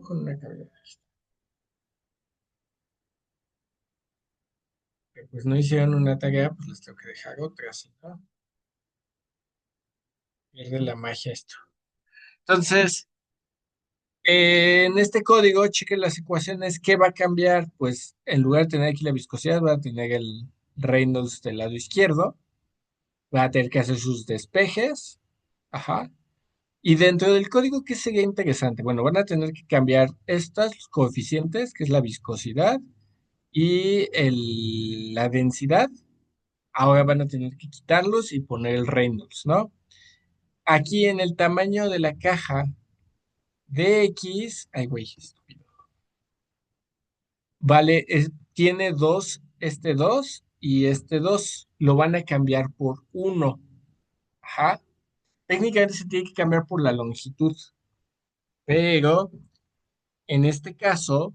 Con una cabeza. Que pues no hicieron una tarea, pues les tengo que dejar otra, ¿sí, no? Pierde la magia esto. Entonces, en este código, chequen las ecuaciones. ¿Qué va a cambiar? Pues en lugar de tener aquí la viscosidad, va a tener el Reynolds del lado izquierdo. Va a tener que hacer sus despejes. Ajá. Y dentro del código, ¿qué sería interesante? Bueno, van a tener que cambiar estos coeficientes, que es la viscosidad y la densidad. Ahora van a tener que quitarlos y poner el Reynolds, ¿no? Aquí en el tamaño de la caja de X, ay, güey, estúpido. Vale, tiene dos, este 2 y este 2 lo van a cambiar por uno. Ajá. Técnicamente se tiene que cambiar por la longitud, pero en este caso,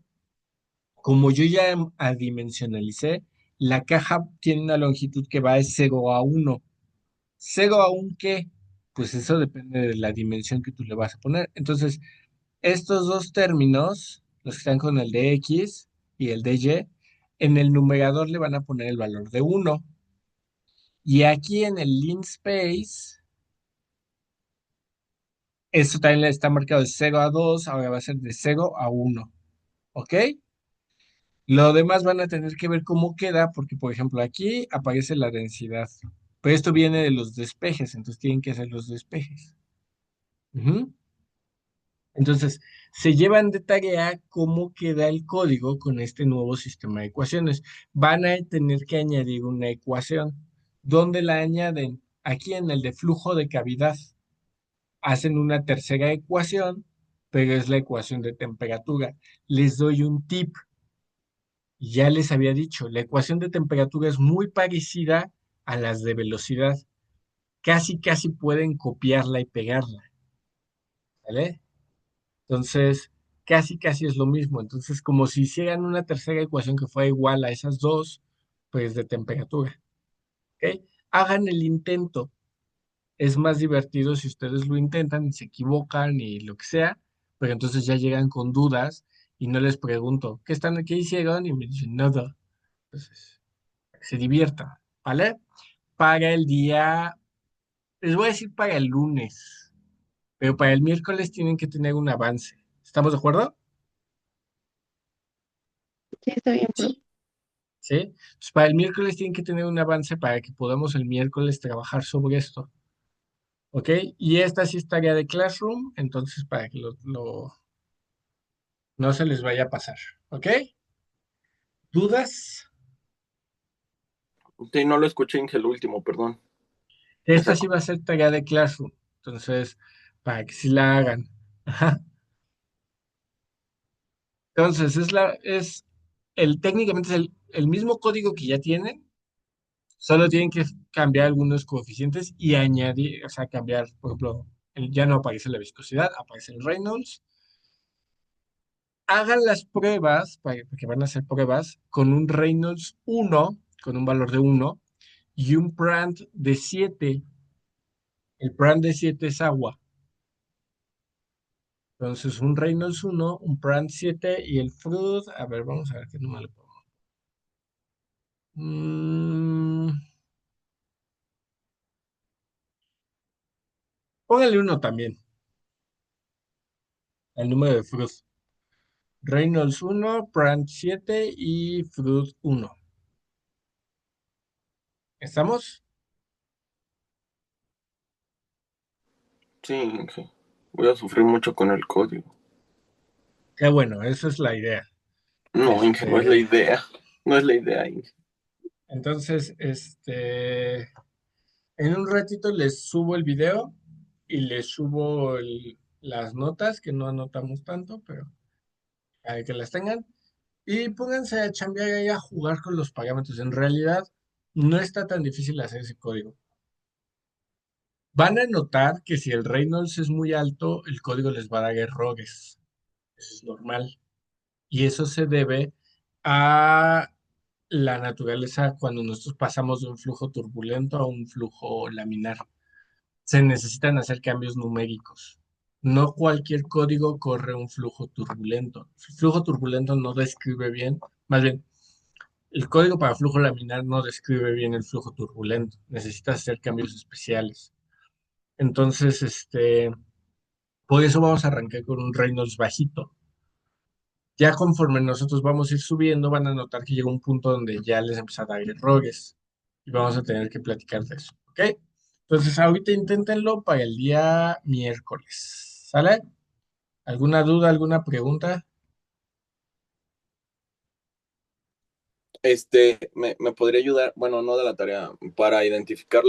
como yo ya adimensionalicé, la caja tiene una longitud que va de 0 a 1. ¿0 a 1 qué? Pues eso depende de la dimensión que tú le vas a poner. Entonces, estos dos términos, los que están con el de X y el de Y, en el numerador le van a poner el valor de 1. Y aquí en el linspace, esto también está marcado de 0 a 2, ahora va a ser de 0 a 1. ¿Ok? Lo demás van a tener que ver cómo queda, porque por ejemplo aquí aparece la densidad. Pero esto viene de los despejes, entonces tienen que hacer los despejes. Ujú. Entonces, se llevan de tarea cómo queda el código con este nuevo sistema de ecuaciones. Van a tener que añadir una ecuación. ¿Dónde la añaden? Aquí en el de flujo de cavidad. Hacen una tercera ecuación, pero es la ecuación de temperatura. Les doy un tip. Ya les había dicho, la ecuación de temperatura es muy parecida a las de velocidad. Casi, casi pueden copiarla y pegarla. ¿Vale? Entonces, casi, casi es lo mismo. Entonces, como si hicieran una tercera ecuación que fuera igual a esas dos, pues de temperatura. ¿Ok? Hagan el intento. Es más divertido si ustedes lo intentan y se equivocan y lo que sea, pero entonces ya llegan con dudas y no les pregunto, ¿qué hicieron? Y me dicen, nada. Entonces, para que se diviertan, ¿vale? Para el día, les voy a decir para el lunes, pero para el miércoles tienen que tener un avance. ¿Estamos de acuerdo? Sí, está bien, profe. ¿Sí? Entonces, para el miércoles tienen que tener un avance para que podamos el miércoles trabajar sobre esto. ¿Ok? Y esta sí es tarea de Classroom, entonces para que no se les vaya a pasar. ¿Ok? ¿Dudas? Sí, no lo escuché en el último, perdón. Me Esta sí sacó. va a ser tarea de Classroom, entonces para que sí la hagan. Ajá. Entonces, técnicamente es el mismo código que ya tienen, solo tienen que cambiar algunos coeficientes y añadir, o sea, cambiar, por ejemplo, ya no aparece la viscosidad, aparece el Reynolds. Hagan las pruebas, porque van a hacer pruebas, con un Reynolds 1, con un valor de 1, y un Prand de 7. El Prand de 7 es agua. Entonces, un Reynolds 1, un Prand 7 y el Fruit. A ver, vamos a ver qué número le pongo. Mm, Póngale uno también, el número de Fruit. Reynolds 1, Prand 7 y Fruit 1. ¿Estamos? Sí, Inge. Voy a sufrir mucho con el código. Qué bueno, esa es la idea. No, Inge, no es la Este, idea. No es la idea, Inge. entonces, en un ratito les subo el video y les subo las notas, que no anotamos tanto, pero para que las tengan. Y pónganse a chambear y a jugar con los parámetros. En realidad, no está tan difícil hacer ese código. Van a notar que si el Reynolds es muy alto, el código les va a dar errores. Eso es normal. Y eso se debe a la naturaleza cuando nosotros pasamos de un flujo turbulento a un flujo laminar. Se necesitan hacer cambios numéricos. No cualquier código corre un flujo turbulento. El flujo turbulento no describe bien, más bien, el código para flujo laminar no describe bien el flujo turbulento. Necesitas hacer cambios especiales. Entonces, por eso vamos a arrancar con un Reynolds bajito. Ya conforme nosotros vamos a ir subiendo, van a notar que llega un punto donde ya les empieza a dar errores y vamos a tener que platicar de eso, ¿ok? Entonces, ahorita inténtenlo para el día miércoles, ¿sale? ¿Alguna duda, alguna pregunta? Me podría ayudar, bueno, no de la tarea, para identificar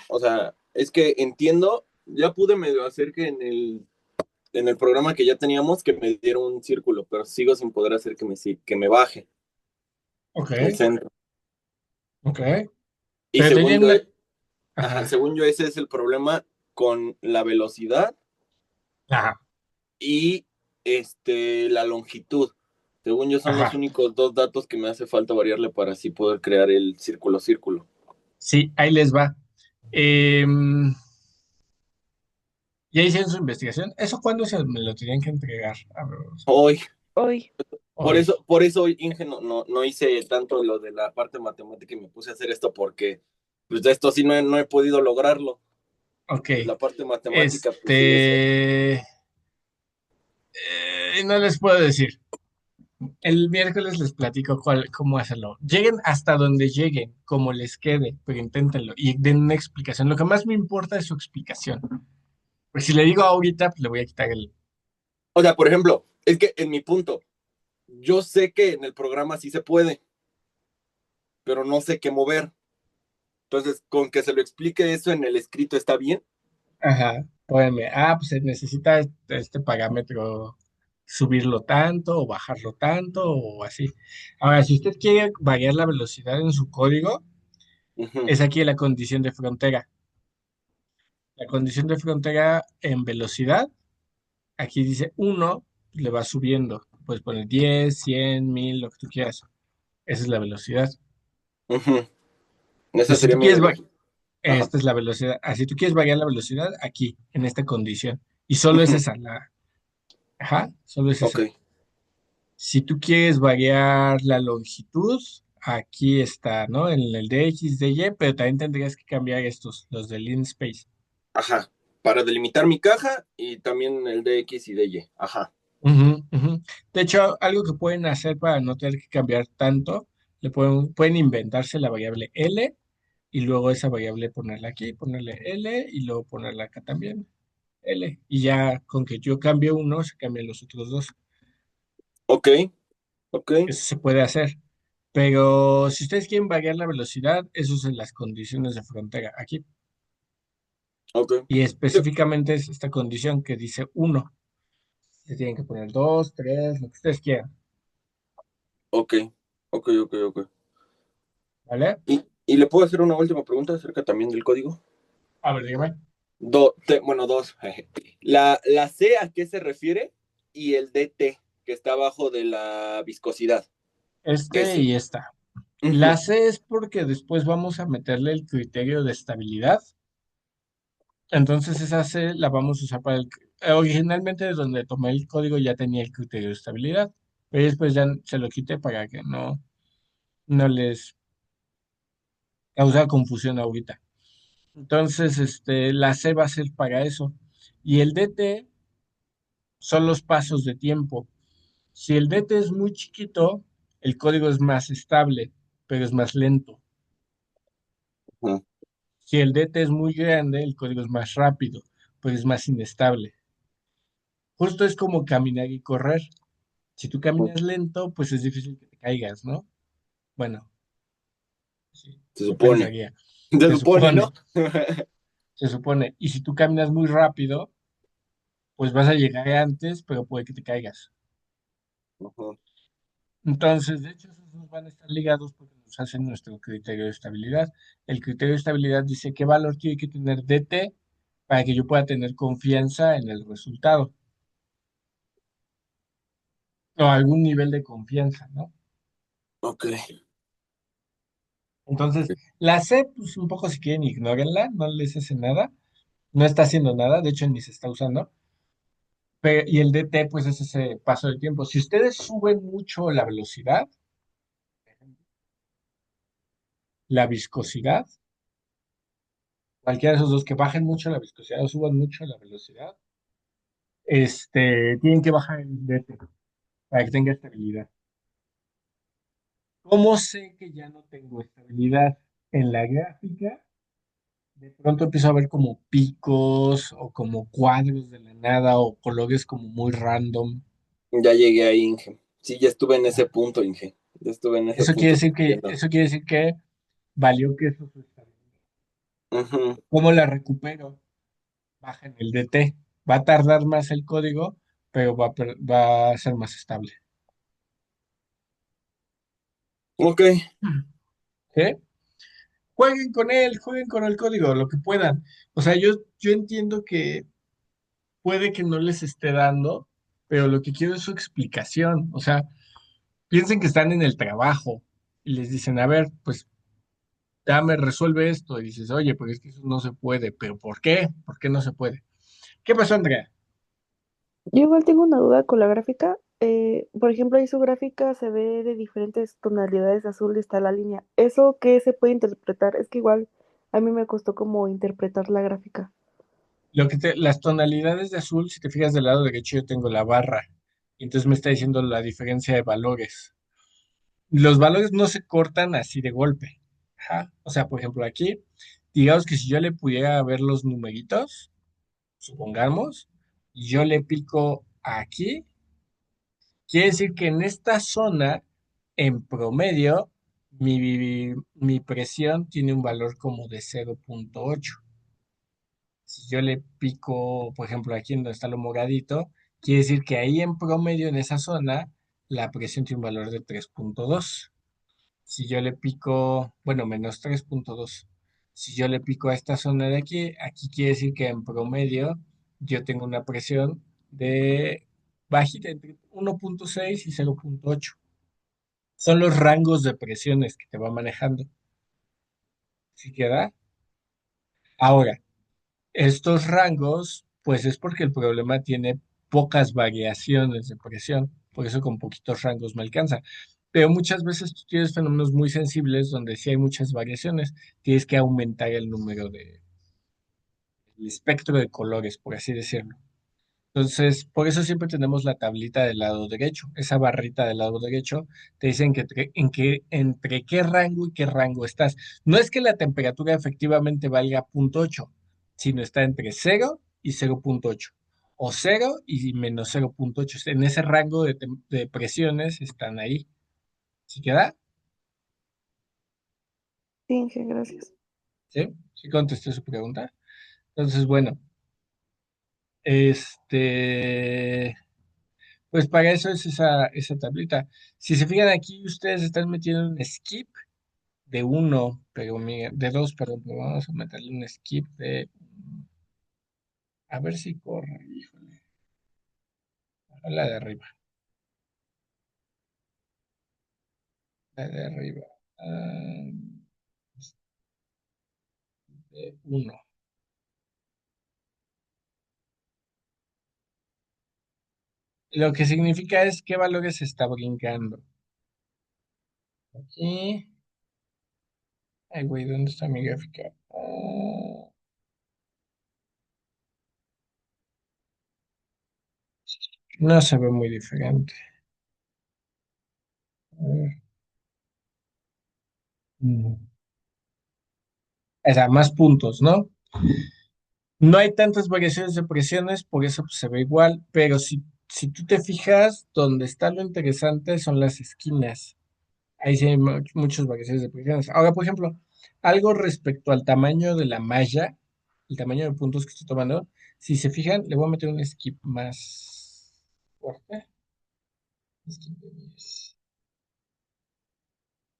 o sea, es que entiendo, ya pude medio hacer que en el programa que ya teníamos que me diera un círculo, pero sigo sin poder hacer que me baje Ok, el centro. ok. Y Pero según tenían yo, una... ajá, Ajá, según yo ese es el problema con la velocidad ajá, y la longitud. Según yo son los ajá. únicos dos datos que me hace falta variarle para así poder crear el círculo. Sí, ahí les va. Em, ¿Ya hicieron su investigación? ¿Eso cuándo se me lo tenían que entregar? A ver, Hoy, Hoy. hoy. por eso, Inge, no hice tanto lo de la parte matemática y me puse a hacer esto porque, pues, de esto sí no he podido lograrlo. Ok. Pues la parte matemática, pues sí es. Este... no les puedo decir. El miércoles les platico cómo hacerlo. Lleguen hasta donde lleguen, como les quede, pero inténtenlo y den una explicación. Lo que más me importa es su explicación. Pues si le digo ahorita, pues le voy a quitar el... O sea, por ejemplo, es que en mi punto, yo sé que en el programa sí se puede, pero no sé qué mover. Entonces, con que se lo explique eso en el escrito está bien. Ajá, pónganme, pues se necesita este parámetro subirlo tanto o bajarlo tanto o así. Ahora, si usted quiere variar la velocidad en su código, Ujú, es aquí la condición de frontera. La condición de frontera en velocidad, aquí dice 1, le va subiendo. Puedes poner 10, 100, 1000, lo que tú quieras. Esa es la velocidad. ujú. Esa Entonces, si sería tú mi quieres, velocidad. Ajá, esta es la velocidad. Así tú quieres variar la velocidad aquí, en esta condición. Y solo es ujú, esa, ajá, solo es ok, esa. Si tú quieres variar la longitud, aquí está, ¿no? En el de X, de Y, pero también tendrías que cambiar estos, los de Lean Space. ajá. Para delimitar mi caja y también el de X y de Y. Ajá, Ujú, ujú. De hecho, algo que pueden hacer para no tener que cambiar tanto, pueden inventarse la variable L y luego esa variable ponerla aquí, ponerle L y luego ponerla acá también, L. Y ya con que yo cambie uno, se cambian los otros dos. ok, ok, Eso se puede hacer. Pero si ustedes quieren variar la velocidad, eso es en las condiciones de frontera. Aquí. ok. Y específicamente es esta condición que dice uno. Se tienen que poner 2, 3, lo que ustedes quieran. Ok, ok. ¿Vale? ¿Y le puedo hacer una última pregunta acerca también del código? A ver, dígame. Bueno, dos. La C, ¿a qué se refiere? Y el DT, que está abajo de la viscosidad. ¿Qué es? Este y esta. Ujú, La C es porque después vamos a meterle el criterio de estabilidad. Entonces esa C la vamos a usar para originalmente de donde tomé el código ya tenía el criterio de estabilidad, pero después ya se lo quité para que no les causa confusión ahorita. Entonces, la C va a ser para eso. Y el DT son los pasos de tiempo. Si el DT es muy chiquito, el código es más estable, pero es más lento. ujú. Si el DT es muy grande, el código es más rápido, pero es más inestable. Justo es como caminar y correr. Si tú caminas lento, pues es difícil que te caigas, ¿no? Bueno, sí, Se yo supone. pensaría. Se Se supone, supone, ¿no? se supone. Y si tú caminas muy rápido, pues vas a llegar antes, pero puede que te caigas. Ujú. Entonces, de hecho, esos dos van a estar ligados porque nos hacen nuestro criterio de estabilidad. El criterio de estabilidad dice qué valor tiene que tener DT para que yo pueda tener confianza en el resultado o algún nivel de confianza, ¿no? Ok. Entonces, la C, pues un poco si quieren, ignórenla, no les hace nada, no está haciendo nada, de hecho ni se está usando. Y el DT, pues es ese paso del tiempo. Si ustedes suben mucho la velocidad, la viscosidad, cualquiera de esos dos que bajen mucho la viscosidad o suban mucho la velocidad, tienen que bajar el DT para que tenga estabilidad. ¿Cómo sé que ya no tengo estabilidad? En la gráfica, de pronto empiezo a ver como picos o como cuadros de la nada o colores como muy random. Ya llegué ahí, Inge. Sí, ya estuve en ese punto, Inge. Ya estuve en ese punto. Eso quiere decir que valió que eso su estabilidad. Ujú. ¿Cómo la recupero? Baja en el DT. Va a tardar más el código, pero va a ser más estable. Ok. ¿Sí? Jueguen con él, jueguen con el código, lo que puedan. O sea, yo entiendo que puede que no les esté dando, pero lo que quiero es su explicación. O sea, piensen que están en el trabajo y les dicen, a ver, pues dame, resuelve esto. Y dices, oye, pues es que eso no se puede. ¿Pero por qué? ¿Por qué no se puede? ¿Qué pasó, Andrea? Yo igual tengo una duda con la gráfica. Por ejemplo, ahí su gráfica se ve de diferentes tonalidades de azul y está la línea. ¿Eso qué se puede interpretar? Es que igual a mí me costó como interpretar la gráfica. Las tonalidades de azul, si te fijas del lado derecho, yo tengo la barra. Y entonces me está diciendo la diferencia de valores. Los valores no se cortan así de golpe. Ajá. O sea, por ejemplo, aquí, digamos que si yo le pudiera ver los numeritos, supongamos, y yo le pico aquí, quiere decir que en esta zona, en promedio, mi presión tiene un valor como de 0,8. Si yo le pico, por ejemplo, aquí en donde está lo moradito, quiere decir que ahí en promedio, en esa zona, la presión tiene un valor de 3,2. Si yo le pico, bueno, menos 3,2. Si yo le pico a esta zona de aquí, aquí quiere decir que en promedio yo tengo una presión de bajita entre 1,6 y 0,8. Son los rangos de presiones que te va manejando. ¿Sí queda? Ahora, estos rangos, pues es porque el problema tiene pocas variaciones de presión, por eso con poquitos rangos me alcanza. Pero muchas veces tú tienes fenómenos muy sensibles donde sí hay muchas variaciones, tienes que aumentar el número el espectro de colores, por así decirlo. Entonces, por eso siempre tenemos la tablita del lado derecho. Esa barrita del lado derecho te dicen entre qué rango y qué rango estás. No es que la temperatura efectivamente valga 0,8, sino está entre 0 y 0,8. O 0 y menos 0,8. En ese rango de presiones están ahí. ¿Sí queda? Sí, Inge, gracias. ¿Sí? ¿Sí contesté su pregunta? Entonces, bueno, este... Pues para eso es esa tablita. Si se fijan aquí, ustedes están metiendo un skip de uno, pero de dos, perdón, pero vamos a meterle un skip de, a ver si corre, híjole, la de arriba, la de arriba. ah, 1. Lo que significa es qué valores se está brincando. Aquí. Ay, güey, ¿dónde está mi gráfica? No se ve muy diferente. A ver. Mm. O sea, más puntos, ¿no? No hay tantas variaciones de presiones, por eso pues, se ve igual, pero si tú te fijas, donde está lo interesante son las esquinas. Ahí sí hay muchas variaciones de presiones. Ahora, por ejemplo, algo respecto al tamaño de la malla, el tamaño de puntos que estoy tomando, si se fijan, le voy a meter un skip más fuerte. Skip de 10.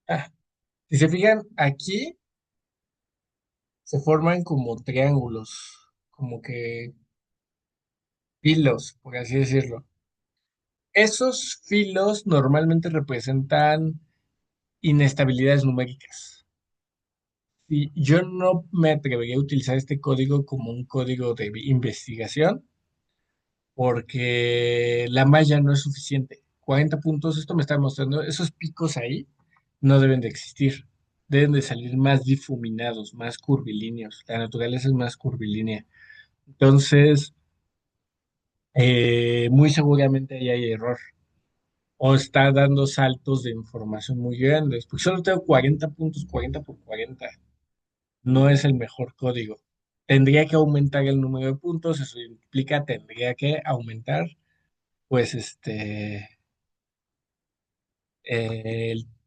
Ah, si se fijan, aquí se forman como triángulos, como que filos, por así decirlo. Esos filos normalmente representan inestabilidades numéricas. Y yo no me atrevería a utilizar este código como un código de investigación porque la malla no es suficiente. 40 puntos, esto me está mostrando, esos picos ahí no deben de existir. Deben de salir más difuminados, más curvilíneos. La naturaleza es más curvilínea. Entonces, muy seguramente ahí hay error. O está dando saltos de información muy grandes. Porque solo tengo 40 puntos, 40 por 40. No es el mejor código. Tendría que aumentar el número de puntos, eso implica, tendría que aumentar, pues,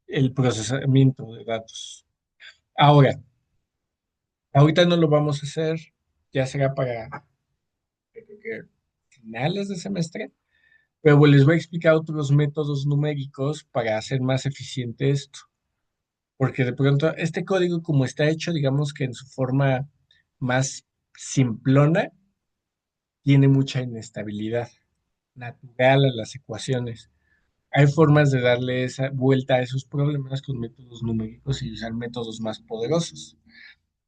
el procesamiento de datos. Ahora, ahorita no lo vamos a hacer, ya será para, creo que finales de semestre, pero les voy a explicar otros métodos numéricos para hacer más eficiente esto. Porque de pronto este código, como está hecho, digamos que en su forma más simplona, tiene mucha inestabilidad natural a las ecuaciones. Hay formas de darle esa vuelta a esos problemas con métodos numéricos y usar métodos más poderosos.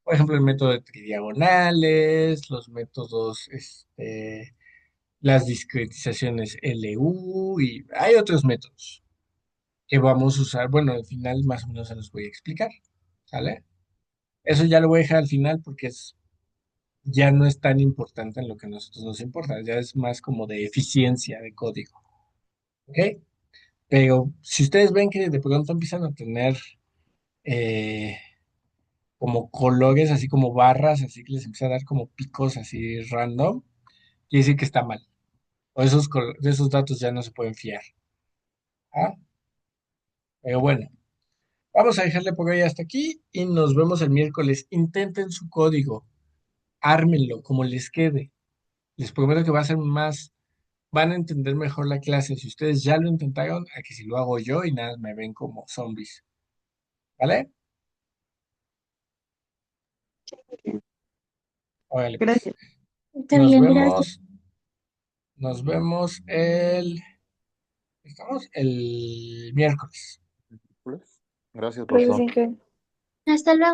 Por ejemplo, el método de tridiagonales, los métodos, las discretizaciones LU y hay otros métodos que vamos a usar. Bueno, al final más o menos se los voy a explicar. ¿Sale? Eso ya lo voy a dejar al final porque ya no es tan importante en lo que a nosotros nos importa, ya es más como de eficiencia de código. ¿Ok? Pero si ustedes ven que de pronto empiezan a tener eh, como colores, así como barras, así que les empieza a dar como picos así random, quiere decir que está mal. O de esos datos ya no se pueden fiar. ¿Ah? Pero bueno, vamos a dejarle por hoy hasta aquí y nos vemos el miércoles. Intenten su código, ármenlo como les quede. Les prometo que va a ser más, van a entender mejor la clase si ustedes ya lo intentaron a que si lo hago yo y nada, me ven como zombies. ¿Vale? Órale, pues. Gracias. Está Nos bien, gracias. vemos, nos vemos estamos el miércoles. Gracias, Gracias, profesor. Inge. Hasta luego.